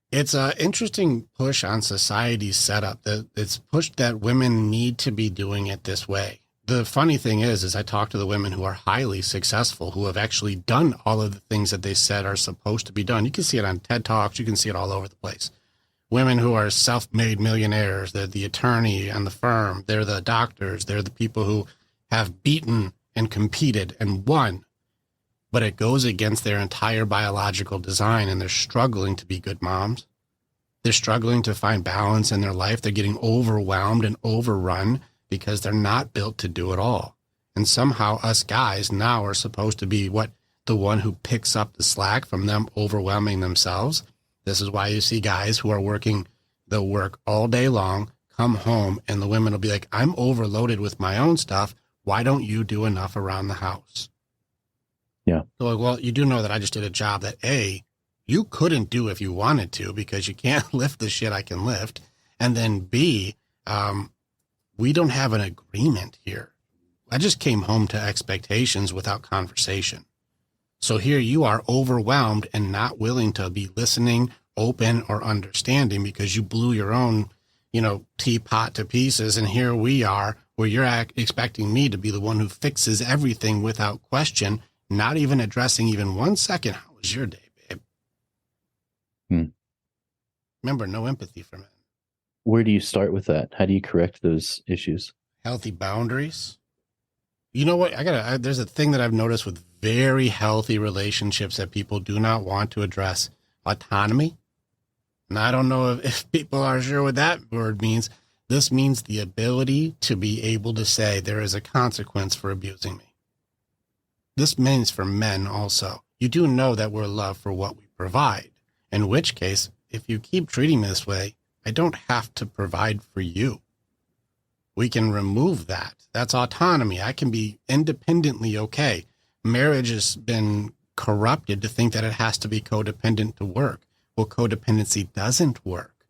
It's an interesting push on society's setup that it's pushed that women need to be doing it this way. The funny thing is I talk to the women who are highly successful, who have actually done all of the things that they said are supposed to be done. You can see it on TED Talks. You can see it all over the place. Women who are self-made millionaires, they're the attorney and the firm, they're the doctors, they're the people who have beaten and competed and won, but it goes against their entire biological design and they're struggling to be good moms. They're struggling to find balance in their life. They're getting overwhelmed and overrun because they're not built to do it all. And somehow us guys now are supposed to be the one who picks up the slack from them overwhelming themselves. This is why you see guys who are working, they'll work all day long, come home, and the women will be like, I'm overloaded with my own stuff. Why don't you do enough around the house? Yeah. So like, well, you do know that I just did a job that A, you couldn't do if you wanted to because you can't lift the shit I can lift. And then B, we don't have an agreement here. I just came home to expectations without conversation. So here you are overwhelmed and not willing to be listening, open, or understanding because you blew your own, teapot to pieces. And here we are where you're expecting me to be the one who fixes everything without question, not even addressing even 1 second. How was your day, babe? Remember, no empathy for men. Where do you start with that? How do you correct those issues? Healthy boundaries. You know what? There's a thing that I've noticed with very healthy relationships that people do not want to address. Autonomy. And I don't know if people are sure what that word means. This means the ability to be able to say there is a consequence for abusing me. This means for men also. You do know that we're loved for what we provide. In which case, if you keep treating me this way, I don't have to provide for you. We can remove that. That's autonomy. I can be independently okay. Marriage has been corrupted to think that it has to be codependent to work. Well, codependency doesn't work.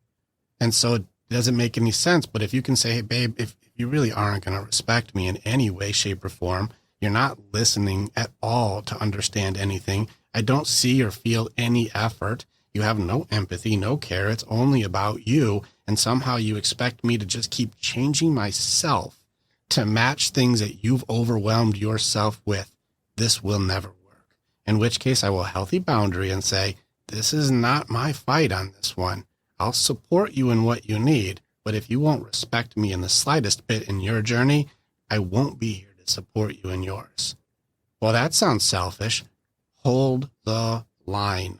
And so doesn't make any sense. But if you can say, hey, babe, if you really aren't going to respect me in any way, shape, or form, you're not listening at all to understand anything. I don't see or feel any effort. You have no empathy, no care. It's only about you. And somehow you expect me to just keep changing myself to match things that you've overwhelmed yourself with. This will never work. In which case I will healthy boundary and say, this is not my fight on this one. I'll support you in what you need. But if you won't respect me in the slightest bit in your journey, I won't be here to support you in yours. Well, that sounds selfish. Hold the line.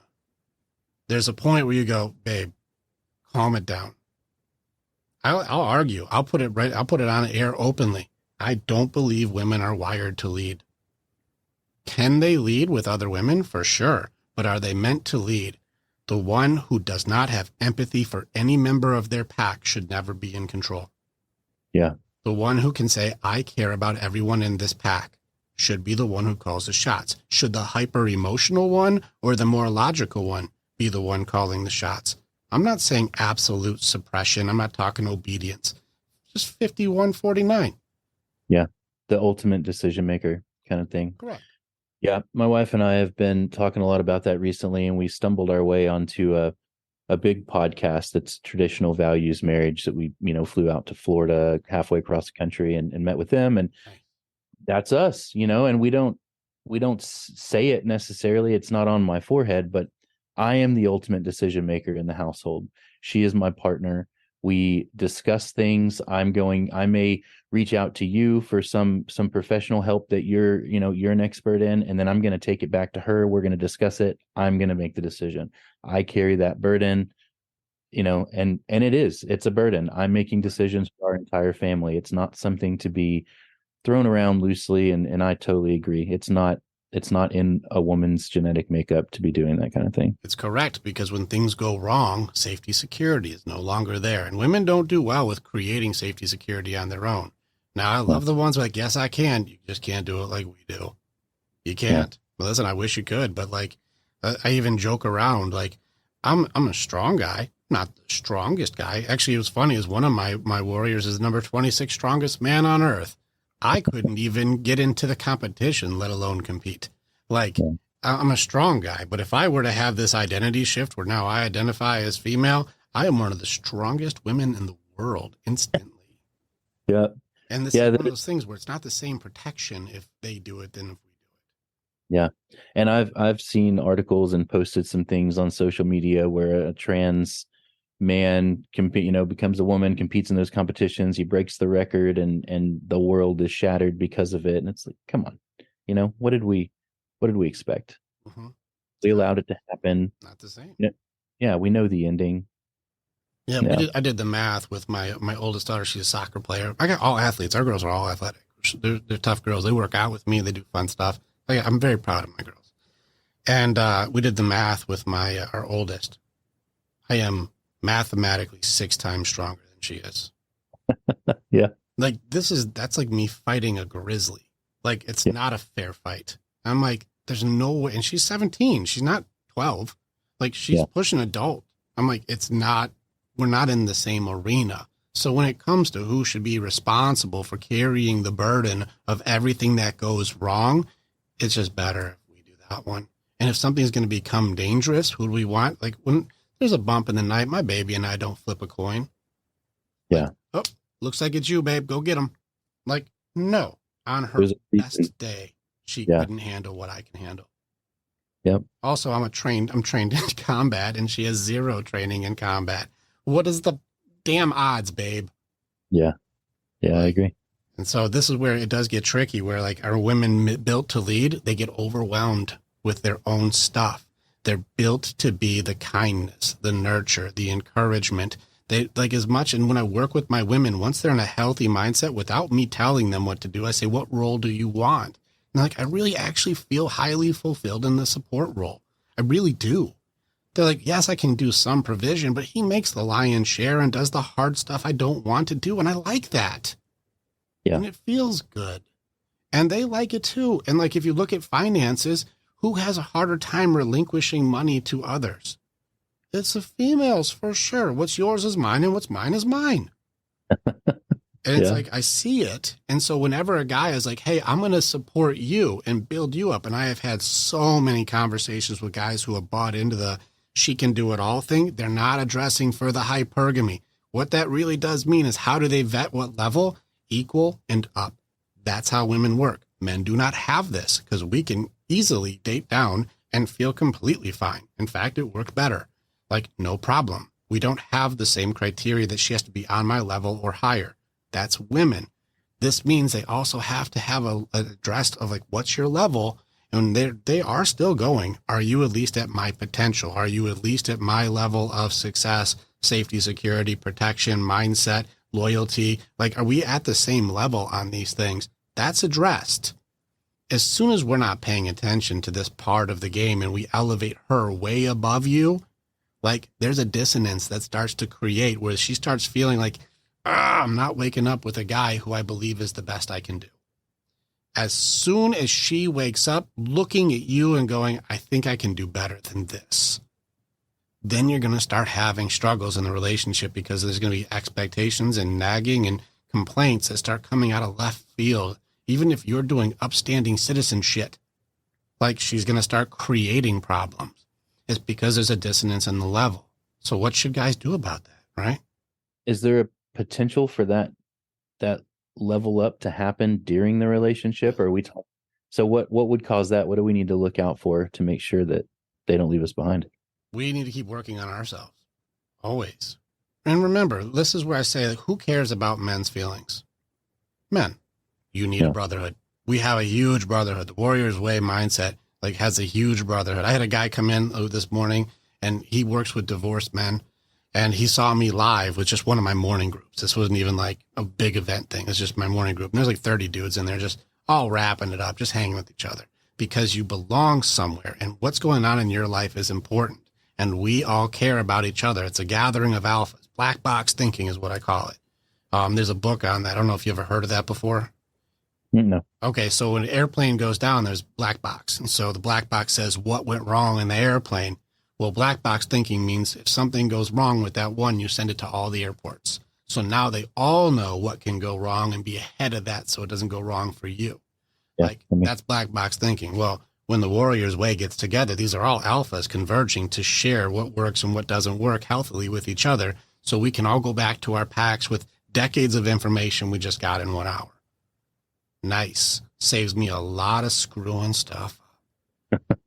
There's a point where you go, babe, calm it down. I'll argue. I'll put it on air openly. I don't believe women are wired to lead. Can they lead with other women? For sure. But are they meant to lead? The one who does not have empathy for any member of their pack should never be in control. Yeah. The one who can say, I care about everyone in this pack should be the one who calls the shots. Should the hyper emotional one or the more logical one be the one calling the shots? I'm not saying absolute suppression. I'm not talking obedience. Just 51-49. Yeah. The ultimate decision maker kind of thing. Correct. Yeah. My wife and I have been talking a lot about that recently, and we stumbled our way onto a big podcast that's traditional values marriage that we, flew out to Florida halfway across the country and met with them. And that's us, and we don't say it necessarily. It's not on my forehead, but I am the ultimate decision maker in the household. She is my partner. We discuss things. I may reach out to you for some professional help that you're an expert in, and then I'm going to take it back to her. We're going to discuss it. I'm going to make the decision. I carry that burden, and it's a burden. I'm making decisions for our entire family. It's not something to be thrown around loosely. And I totally agree. It's not in a woman's genetic makeup to be doing that kind of thing. It's correct, because when things go wrong, safety security is no longer there. And women don't do well with creating safety security on their own. Now, I love the ones like, yes, I can. You just can't do it like we do. You can't. Yeah. Well, listen, I wish you could, but I even joke around, I'm a strong guy, not the strongest guy. Actually, it was funny, is one of my warriors is number 26 strongest man on earth. I couldn't even get into the competition, let alone compete. I'm a strong guy, but if I were to have this identity shift where now I identify as female, I am one of the strongest women in the world instantly. Yeah. And this is one of those things where it's not the same protection if they do it than if we do it. Yeah. And I've seen articles and posted some things on social media where a trans man becomes a woman, competes in those competitions, he breaks the record, and the world is shattered because of it. And it's like, come on, what did we expect? Mm-hmm. We allowed it to happen. Not the same. Yeah, we know the ending. Yeah, I did the math with my oldest daughter. She's a soccer player. I got all athletes. Our girls are all athletic. They're tough girls. They work out with me. They do fun stuff. I'm very proud of my girls. And we did the math with our oldest. I am mathematically 6 times stronger than she is. Yeah. That's like me fighting a grizzly. It's not a fair fight. I'm like, there's no way. And she's 17. She's not 12. She's pushing adult. I'm like, we're not in the same arena. So when it comes to who should be responsible for carrying the burden of everything that goes wrong, it's just better if we do that one. And if something's going to become dangerous, who do we want? When there's a bump in the night, my baby and I don't flip a coin. Yeah. Oh, looks like it's you, babe. Go get him. No. On her best day, she couldn't handle what I can handle. Yep. Also, I'm trained in combat, and she has 0 training in combat. What is the damn odds, babe? Yeah. Yeah, I agree. And so this is where it does get tricky, where are women built to lead? They get overwhelmed with their own stuff. They're built to be the kindness, the nurture, the encouragement. They as much. And when I work with my women, once they're in a healthy mindset, without me telling them what to do, I say, what role do you want? And I really actually feel highly fulfilled in the support role. I really do. They're like, yes, I can do some provision, but he makes the lion's share and does the hard stuff I don't want to do. And I like that. Yeah. And it feels good. And they like it too. And if you look at finances, who has a harder time relinquishing money to others? It's the females for sure. What's yours is mine, and what's mine is mine. And it's like, I see it. And so whenever a guy is like, hey, I'm going to support you and build you up. And I have had so many conversations with guys who have bought into the she can do it all thing. They're not addressing for the hypergamy. What that really does mean is how do they vet what level? Equal and up. That's how women work. Men do not have this because we can easily date down and feel completely fine. In fact, it worked better. Like, no problem. We don't have the same criteria that she has to be on my level or higher. That's women. This means they also have to have a addressed of like, what's your level? And they are still going. Are you at least at my potential? Are you at least at my level of success, safety, security, protection, mindset, loyalty? Like, are we at the same level on these things? That's addressed. As soon as we're not paying attention to this part of the game and we elevate her way above you, like there's a dissonance that starts to create where she starts feeling like, I'm not waking up with a guy who I believe is the best I can do. As soon as she wakes up looking at you and going, I think I can do better than this, then you're going to start having struggles in the relationship because there's going to be expectations and nagging and complaints that start coming out of left field. Even if you're doing upstanding citizen shit, like she's going to start creating problems. It's because there's a dissonance in the level. So what should guys do about that, right? Is there a potential for that level up to happen during the relationship? Or are we so what would cause that? What do we need to look out for to make sure that they don't leave us behind? We need to keep working on ourselves always. And remember, this is where I say, like, who cares about men's feelings? Men, you need a brotherhood. We have a huge brotherhood. The Warriors Way mindset like has a huge brotherhood. I had a guy come in this morning and he works with divorced men. And he saw me live with just one of my morning groups. This wasn't even like a big event thing. It's just my morning group. And there's like 30 dudes in there just all wrapping it up, just hanging with each other because you belong somewhere. And what's going on in your life is important. And we all care about each other. It's a gathering of alphas. Black box thinking is what I call it. There's a book on that. I don't know if you ever heard of that before. No. Okay, so when an airplane goes down, there's black box. And so the black box says what went wrong in the airplane. Well, black box thinking means if something goes wrong with that one, you send it to all the airports. So now they all know what can go wrong and be ahead of that so it doesn't go wrong for you. Yeah, that's black box thinking. Well, when the Warriors Way gets together, these are all alphas converging to share what works and what doesn't work healthily with each other so we can all go back to our packs with decades of information we just got in 1 hour. Nice. Saves me a lot of screwing stuff.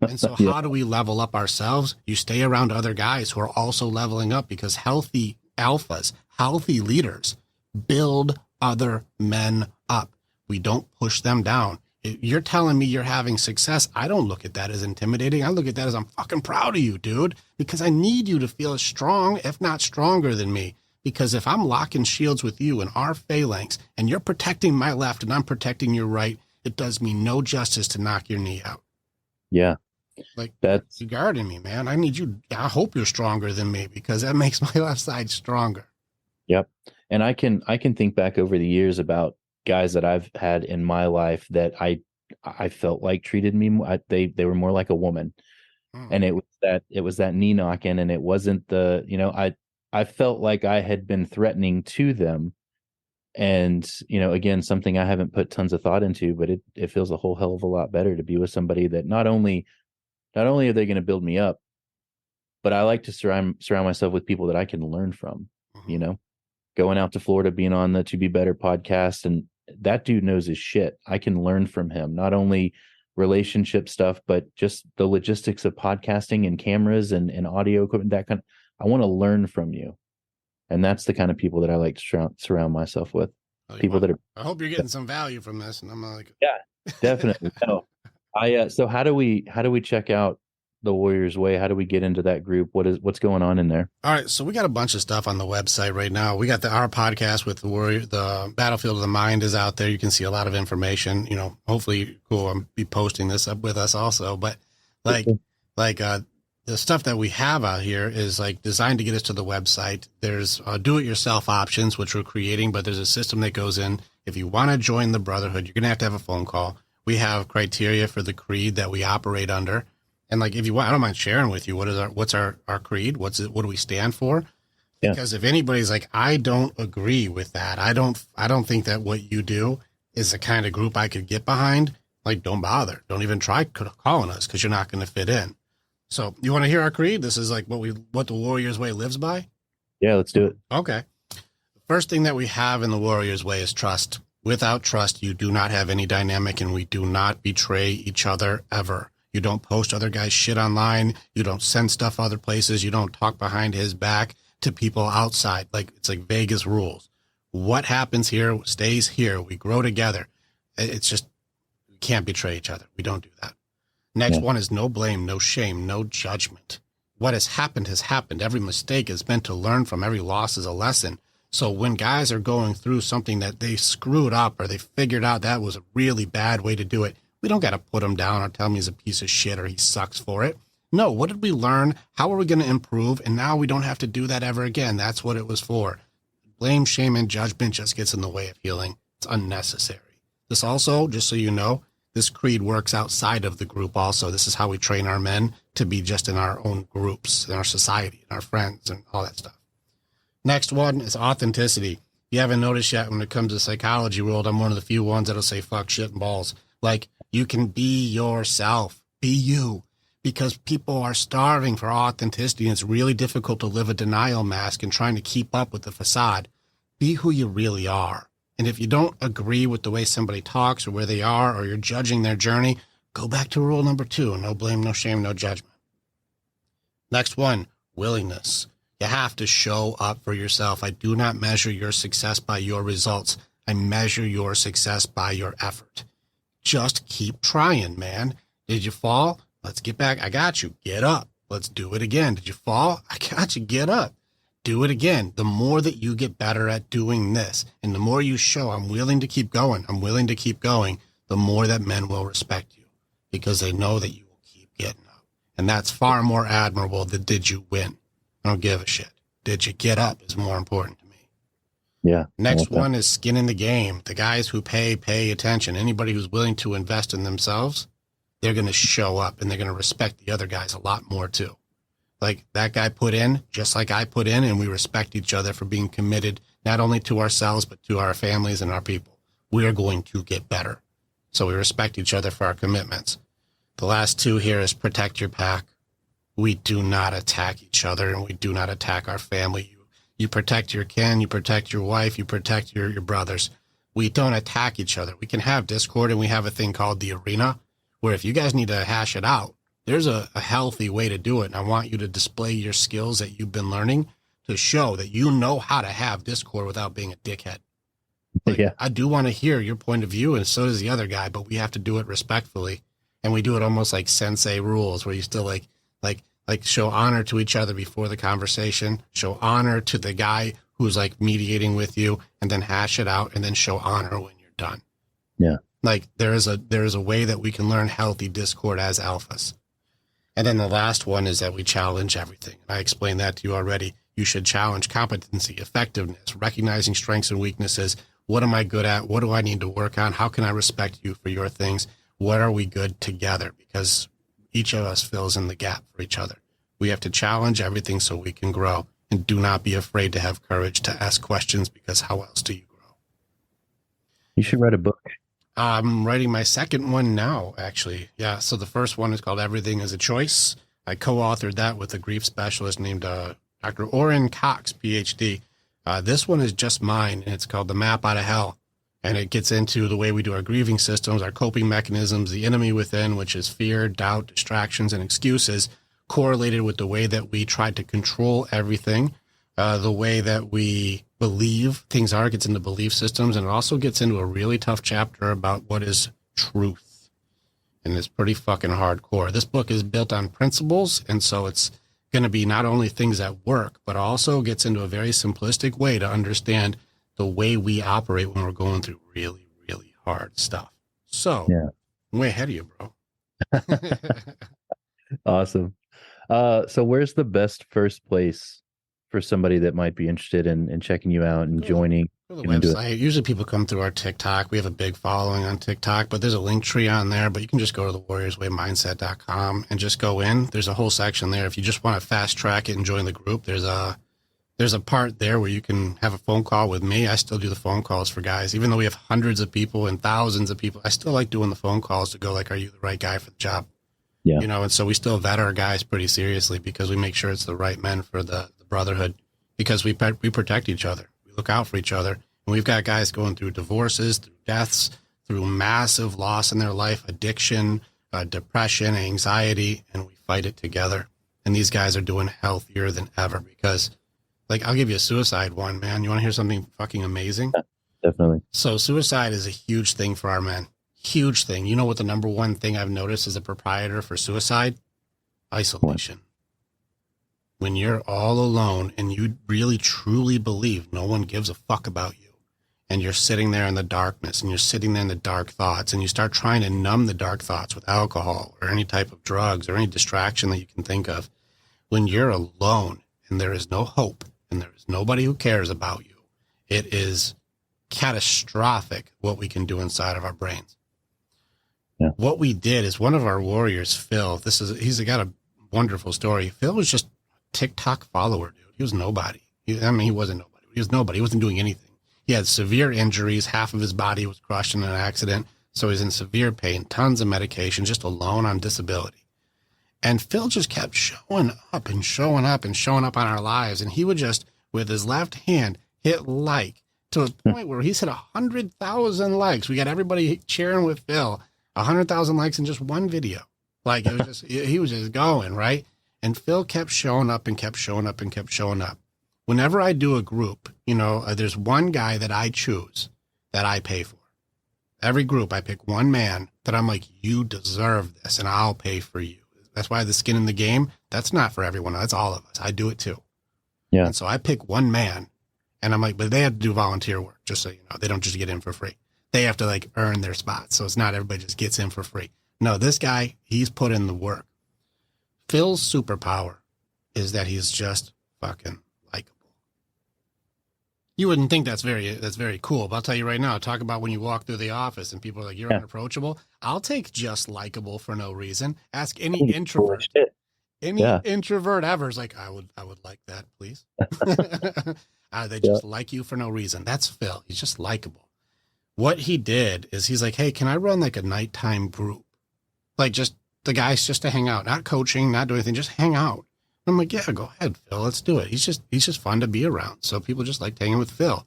And so how do we level up ourselves? You stay around other guys who are also leveling up because healthy alphas, healthy leaders build other men up. We don't push them down. You're telling me you're having success. I don't look at that as intimidating. I look at that as I'm fucking proud of you, dude, because I need you to feel as strong, if not stronger than me. Because if I'm locking shields with you in our phalanx and you're protecting my left and I'm protecting your right, it does me no justice to knock your knee out. Yeah. Like, that's you're guarding me, man. I need you. I hope you're stronger than me because that makes my left side stronger. Yep. And I can think back over the years about guys that I've had in my life that I felt like treated me. They were more like a woman. And it was that knee knocking, and it wasn't I felt like I had been threatening to them. And, again, something I haven't put tons of thought into, but it feels a whole hell of a lot better to be with somebody that not only are they going to build me up, but I like to surround myself with people that I can learn from, going out to Florida, being on the To Be Better podcast. And that dude knows his shit. I can learn from him, not only relationship stuff, but just the logistics of podcasting and cameras and audio equipment, that kind of, I want to learn from you. And that's the kind of people that I like to surround myself with. People that are. I hope you're getting some value from this. And I'm like, yeah, definitely. No, so how do we check out the Warriors Way? How do we get into that group? What's going on in there? All right. So we got a bunch of stuff on the website right now. We got our podcast with the Battlefield of the Mind is out there. You can see a lot of information, hopefully cool. I'll be posting this up with us also, but the stuff that we have out here is like designed to get us to the website. There's do-it-yourself options, which we're creating, but there's a system that goes in. If you want to join the Brotherhood, you're going to have a phone call. We have criteria for the creed that we operate under. And like, if you want, I don't mind sharing with you what's our creed. What do we stand for? Because if anybody's like, I don't agree with that. I don't think that what you do is the kind of group I could get behind. Like, don't bother. Don't even try calling us because you're not going to fit in. So you want to hear our creed? This is like what the Warrior's Way lives by. Yeah, let's do it. Okay. The first thing that we have in the Warrior's Way is trust. Without trust, you do not have any dynamic, and we do not betray each other ever. You don't post other guys' shit online. You don't send stuff other places. You don't talk behind his back to people outside. Like, it's like Vegas rules. What happens here stays here. We grow together. It's just, we can't betray each other. We don't do that. Next one is no blame, no shame, no judgment. What has happened has happened. Every mistake is meant to learn from. Every loss is a lesson. So when guys are going through something that they screwed up or they figured out that was a really bad way to do it, we don't got to put him down or tell him he's a piece of shit or he sucks for it. No, what did we learn? How are we going to improve? And now we don't have to do that ever again. That's what it was for. Blame, shame, and judgment just gets in the way of healing. It's unnecessary. This also, just so you know, this creed works outside of the group also. This is how we train our men to be just in our own groups, in our society, in our friends, and all that stuff. Next one is authenticity. You haven't noticed yet when it comes to psychology world, I'm one of the few ones that'll say fuck, shit, and balls. Like, you can be yourself. Be you. Because people are starving for authenticity, and it's really difficult to live a denial mask and trying to keep up with the facade. Be who you really are. And if you don't agree with the way somebody talks or where they are, or you're judging their journey, go back to rule number 2. No blame, no shame, no judgment. Next one, willingness. You have to show up for yourself. I do not measure your success by your results. I measure your success by your effort. Just keep trying, man. Did you fall? Let's get back. I got you. Get up. Let's do it again. Did you fall? I got you. Get up. Do it again. The more that you get better at doing this, and the more you show, I'm willing to keep going, the more that men will respect you, because they know that you will keep getting up. And that's far more admirable than did you win. I don't give a shit. Did you get up is more important to me. Yeah. Next one is skin in the game. The guys who pay attention. Anybody who's willing to invest in themselves, they're going to show up, and they're going to respect the other guys a lot more too. Like, that guy put in just like I put in, and we respect each other for being committed, not only to ourselves, but to our families and our people. We are going to get better. So we respect each other for our commitments. The last 2 here is protect your pack. We do not attack each other, and we do not attack our family. You protect your kin, you protect your wife, you protect your brothers. We don't attack each other. We can have discord, and we have a thing called the arena, where if you guys need to hash it out, there's a healthy way to do it. And I want you to display your skills that you've been learning to show that you know how to have discord without being a dickhead. Like, yeah. I do want to hear your point of view, and so does the other guy, but we have to do it respectfully. And we do it almost like sensei rules, where you still like show honor to each other before the conversation, show honor to the guy who's like mediating with you, and then hash it out, and then show honor when you're done. Yeah. Like, there is a way that we can learn healthy discord as alphas. And then the last one is that we challenge everything. I explained that to you already. You should challenge competency, effectiveness, recognizing strengths and weaknesses. What am I good at? What do I need to work on? How can I respect you for your things? What are we good together? Because each of us fills in the gap for each other. We have to challenge everything so we can grow. And do not be afraid to have courage to ask questions, because how else do you grow? You should write a book. I'm writing my second one now, actually. Yeah, so the first one is called Everything is a Choice. I co-authored that with a grief specialist named Dr. Orrin Cox, PhD. This one is just mine, and it's called The Map Out of Hell. And it gets into the way we do our grieving systems, our coping mechanisms, the enemy within, which is fear, doubt, distractions, and excuses, correlated with the way that we try to control everything, the way that we believe things are. It gets into belief systems, and it also gets into a really tough chapter about what is truth. And it's pretty fucking hardcore. This book is built on principles, and so it's going to be not only things that work, but also gets into a very simplistic way to understand the way we operate when we're going through really, really hard stuff. So, yeah. I'm way ahead of you, bro. Awesome. So where's the best first place for somebody that might be interested in checking you out and joining For the get into it. website, usually people come through our TikTok. We have a big following on TikTok, but there's a link tree on there. But you can just go to the warriorswaymindset.com and just go in. There's a whole section there. If you just want to fast track it and join the group, there's a part there where you can have a phone call with me. I still do the phone calls for guys. Even though we have hundreds of people and thousands of people, I still like doing the phone calls to go like, are you the right guy for the job? Yeah. You know, and so we still vet our guys pretty seriously because we make sure it's the right men for the brotherhood, because we protect each other. We look out for each other. And we've got guys going through divorces, through deaths, through massive loss in their life, addiction, depression, anxiety, and we fight it together. And these guys are doing healthier than ever because, like, I'll give you a suicide one, man. You want to hear something fucking amazing? Definitely. So suicide is a huge thing for our men. Huge thing. You know what the number one thing I've noticed as a proprietor for suicide? Isolation. When you're all alone and you really truly believe no one gives a fuck about you, and you're sitting there in the darkness and you're sitting there in the dark thoughts, and you start trying to numb the dark thoughts with alcohol or any type of drugs or any distraction that you can think of. When you're alone and there is no hope and there is nobody who cares about you, it is catastrophic what we can do inside of our brains. Yeah. What we did is one of our warriors, Phil, he's got a wonderful story. Phil was just a TikTok follower, dude. He was nobody. He wasn't nobody. He was nobody. He wasn't doing anything. He had severe injuries. Half of his body was crushed in an accident. So he's in severe pain, tons of medication, just alone on disability. And Phil just kept showing up and showing up and showing up on our lives. And he would just, with his left hand, hit like to a point where he's hit 100,000 likes. We got everybody cheering with Phil. 100,000 likes in just one video. Like, it was just, he was just going, right? And Phil kept showing up and kept showing up and kept showing up. Whenever I do a group, you know, there's one guy that I choose that I pay for. Every group, I pick one man that I'm like, you deserve this and I'll pay for you. That's why the skin in the game, that's not for everyone. That's all of us. I do it too. Yeah. And so I pick one man and I'm like, but they have to do volunteer work, just so you know. They don't just get in for free. They have to like earn their spots. So it's not everybody just gets in for free. No, this guy, he's put in the work. Phil's superpower is that he's just fucking likable. You wouldn't think that's very cool, but I'll tell you right now, talk about when you walk through the office and people are like, you're unapproachable. I'll take just likable for no reason. Ask any introvert. Introvert ever is like, I would like that, please. They just like you for no reason. That's Phil. He's just likable. What he did is he's like, hey, can I run like a nighttime group? Like just the guys just to hang out, not coaching, not do anything, just hang out. I'm like, yeah, go ahead, Phil. Let's do it. He's just fun to be around. So people just like hanging with Phil.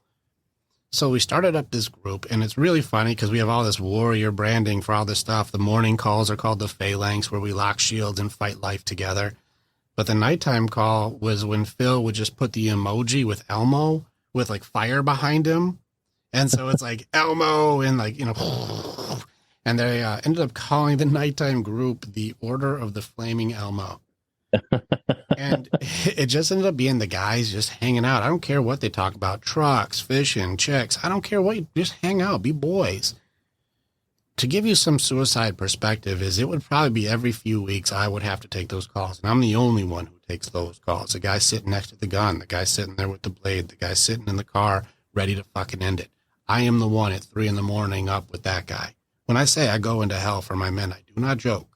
So we started up this group, and it's really funny because we have all this warrior branding for all this stuff. The morning calls are called the phalanx, where we lock shields and fight life together. But the nighttime call was when Phil would just put the emoji with Elmo with like fire behind him. And so it's like Elmo and like, you know, and they ended up calling the nighttime group the Order of the Flaming Elmo. And it just ended up being the guys just hanging out. I don't care what they talk about, trucks, fishing, chicks. I don't care what, just hang out, be boys. To give you some suicide perspective is it would probably be every few weeks I would have to take those calls. And I'm the only one who takes those calls. The guy sitting next to the gun, the guy sitting there with the blade, the guy sitting in the car ready to fucking end it. I am the one at 3 a.m. up with that guy. When I say I go into hell for my men, I do not joke.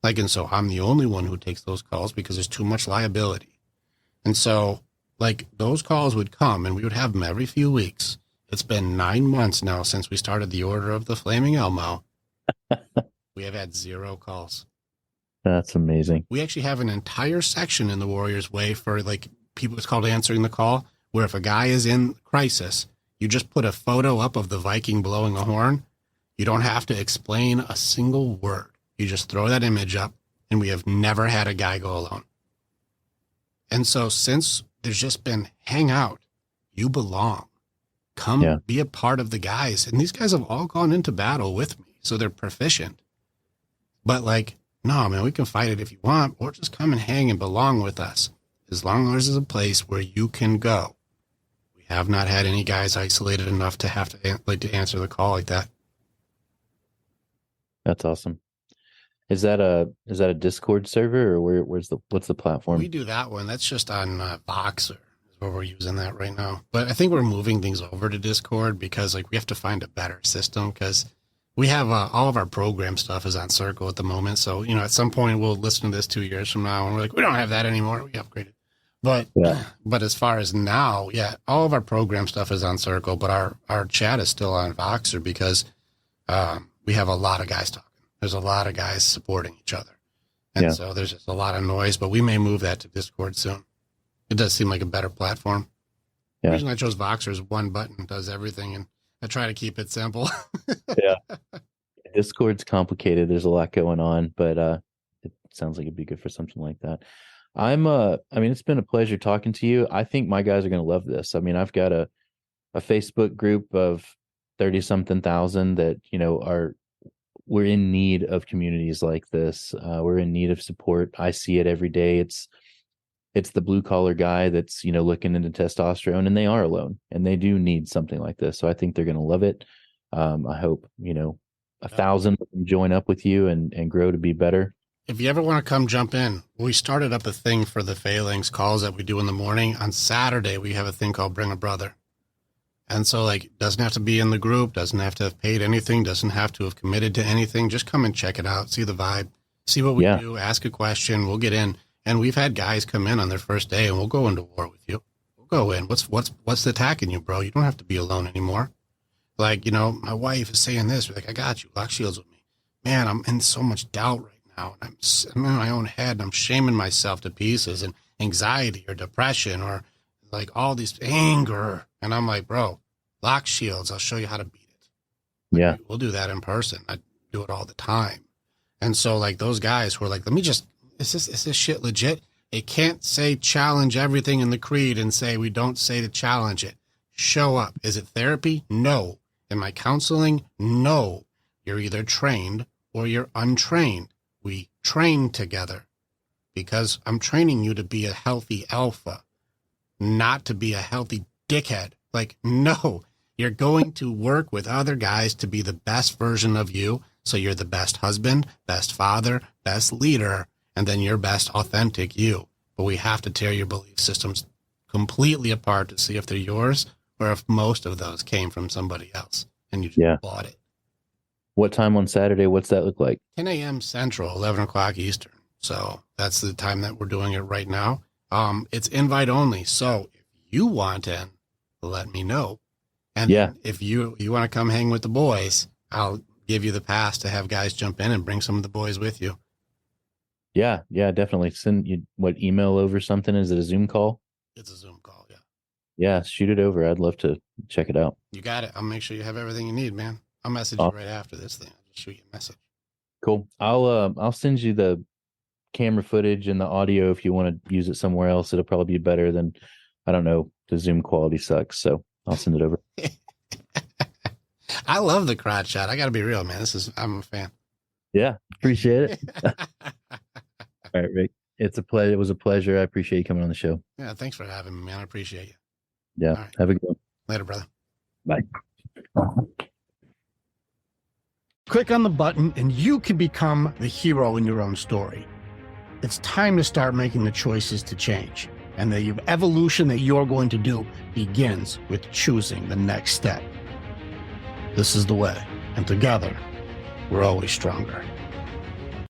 Like, and so I'm the only one who takes those calls because there's too much liability. And so, like, those calls would come and we would have them every few weeks. It's been 9 months now since we started the Order of the Flaming Elmo. We have had 0 calls. That's amazing. We actually have an entire section in the Warriors Way for, like, people, it's called answering the call, where if a guy is in crisis, you just put a photo up of the Viking blowing a horn. You don't have to explain a single word. You just throw that image up, and we have never had a guy go alone. And so since there's just been hang out, you belong. Come be a part of the guys. And these guys have all gone into battle with me, so they're proficient. But like, no, man, we can fight it if you want, or just come and hang and belong with us. As long as there's a place where you can go. We have not had any guys isolated enough to have to answer the call like that. That's awesome. Is that a Discord server, or what's the platform? We do that one. That's just on Voxer is where we're using that right now. But I think we're moving things over to Discord because like we have to find a better system because we have all of our program stuff is on Circle at the moment. So, you know, at some point we'll listen to this 2 years from now and we're like, we don't have that anymore. We upgraded. But as far as now, yeah, all of our program stuff is on Circle, but our chat is still on Voxer because we have a lot of guys talking. There's a lot of guys supporting each other. And so there's just a lot of noise, but we may move that to Discord soon. It does seem like a better platform. The reason I chose Voxer is one button does everything, and I try to keep it simple. Discord's complicated. There's a lot going on, but it sounds like it'd be good for something like that. I mean, it's been a pleasure talking to you. I think my guys are going to love this. I mean, I've got a Facebook group of 30-something thousand that, you know, we're in need of communities like this. We're in need of support. I see it every day. It's the blue collar guy that's, you know, looking into testosterone, and they are alone and they do need something like this. So I think they're going to love it. I hope, you know, 1,000 of them join up with you and grow to be better. If you ever want to come jump in, we started up a thing for the failings calls that we do in the morning. On Saturday, we have a thing called Bring a Brother. And so, like, doesn't have to be in the group, doesn't have to have paid anything, doesn't have to have committed to anything. Just come and check it out, see the vibe, see what we do, ask a question, we'll get in. And we've had guys come in on their first day and we'll go into war with you. We'll go in. What's attacking you, bro? You don't have to be alone anymore. Like, you know, my wife is saying this. We're like, I got you. Lock shields with me. Man, I'm in so much doubt right now. And I'm in my own head and I'm shaming myself to pieces, and anxiety or depression or like all these anger. And I'm like, bro, lock shields. I'll show you how to beat it. Yeah. We'll do that in person. I do it all the time. And so like those guys who are like, is this shit legit? It can't say challenge everything in the creed and say we don't say to challenge it. Show up. Is it therapy? No. Am I counseling? No. You're either trained or you're untrained. We train together because I'm training you to be a healthy alpha, not to be a healthy dickhead. Like, no, you're going to work with other guys to be the best version of you. So you're the best husband, best father, best leader, and then your best authentic you. But we have to tear your belief systems completely apart to see if they're yours or if most of those came from somebody else and you just bought it. What time on Saturday? What's that look like? 10 a.m. Central, 11 o'clock Eastern. So that's the time that we're doing it right now. It's invite only. So if you want in, let me know. And if you want to come hang with the boys, I'll give you the pass to have guys jump in and bring some of the boys with you. Yeah, definitely. Send you email over something. Is it a Zoom call? It's a Zoom call, yeah. Yeah, shoot it over. I'd love to check it out. You got it. I'll make sure you have everything you need, man. I'll message you right after this thing. I'll just shoot you a message. Cool. I'll send you the camera footage and the audio if you want to use it somewhere else. It'll probably be better than, I don't know, the Zoom quality sucks. So I'll send it over. I love the crotch shot. I got to be real, man. I'm a fan. Yeah, appreciate it. All right, Rick. It's a pleasure. It was a pleasure. I appreciate you coming on the show. Yeah, thanks for having me, man. I appreciate you. Yeah. Right. Have a good one. Later, brother. Bye. Click on the button and you can become the hero in your own story. It's time to start making the choices to change. And the evolution that you're going to do begins with choosing the next step. This is the way. And together, we're always stronger.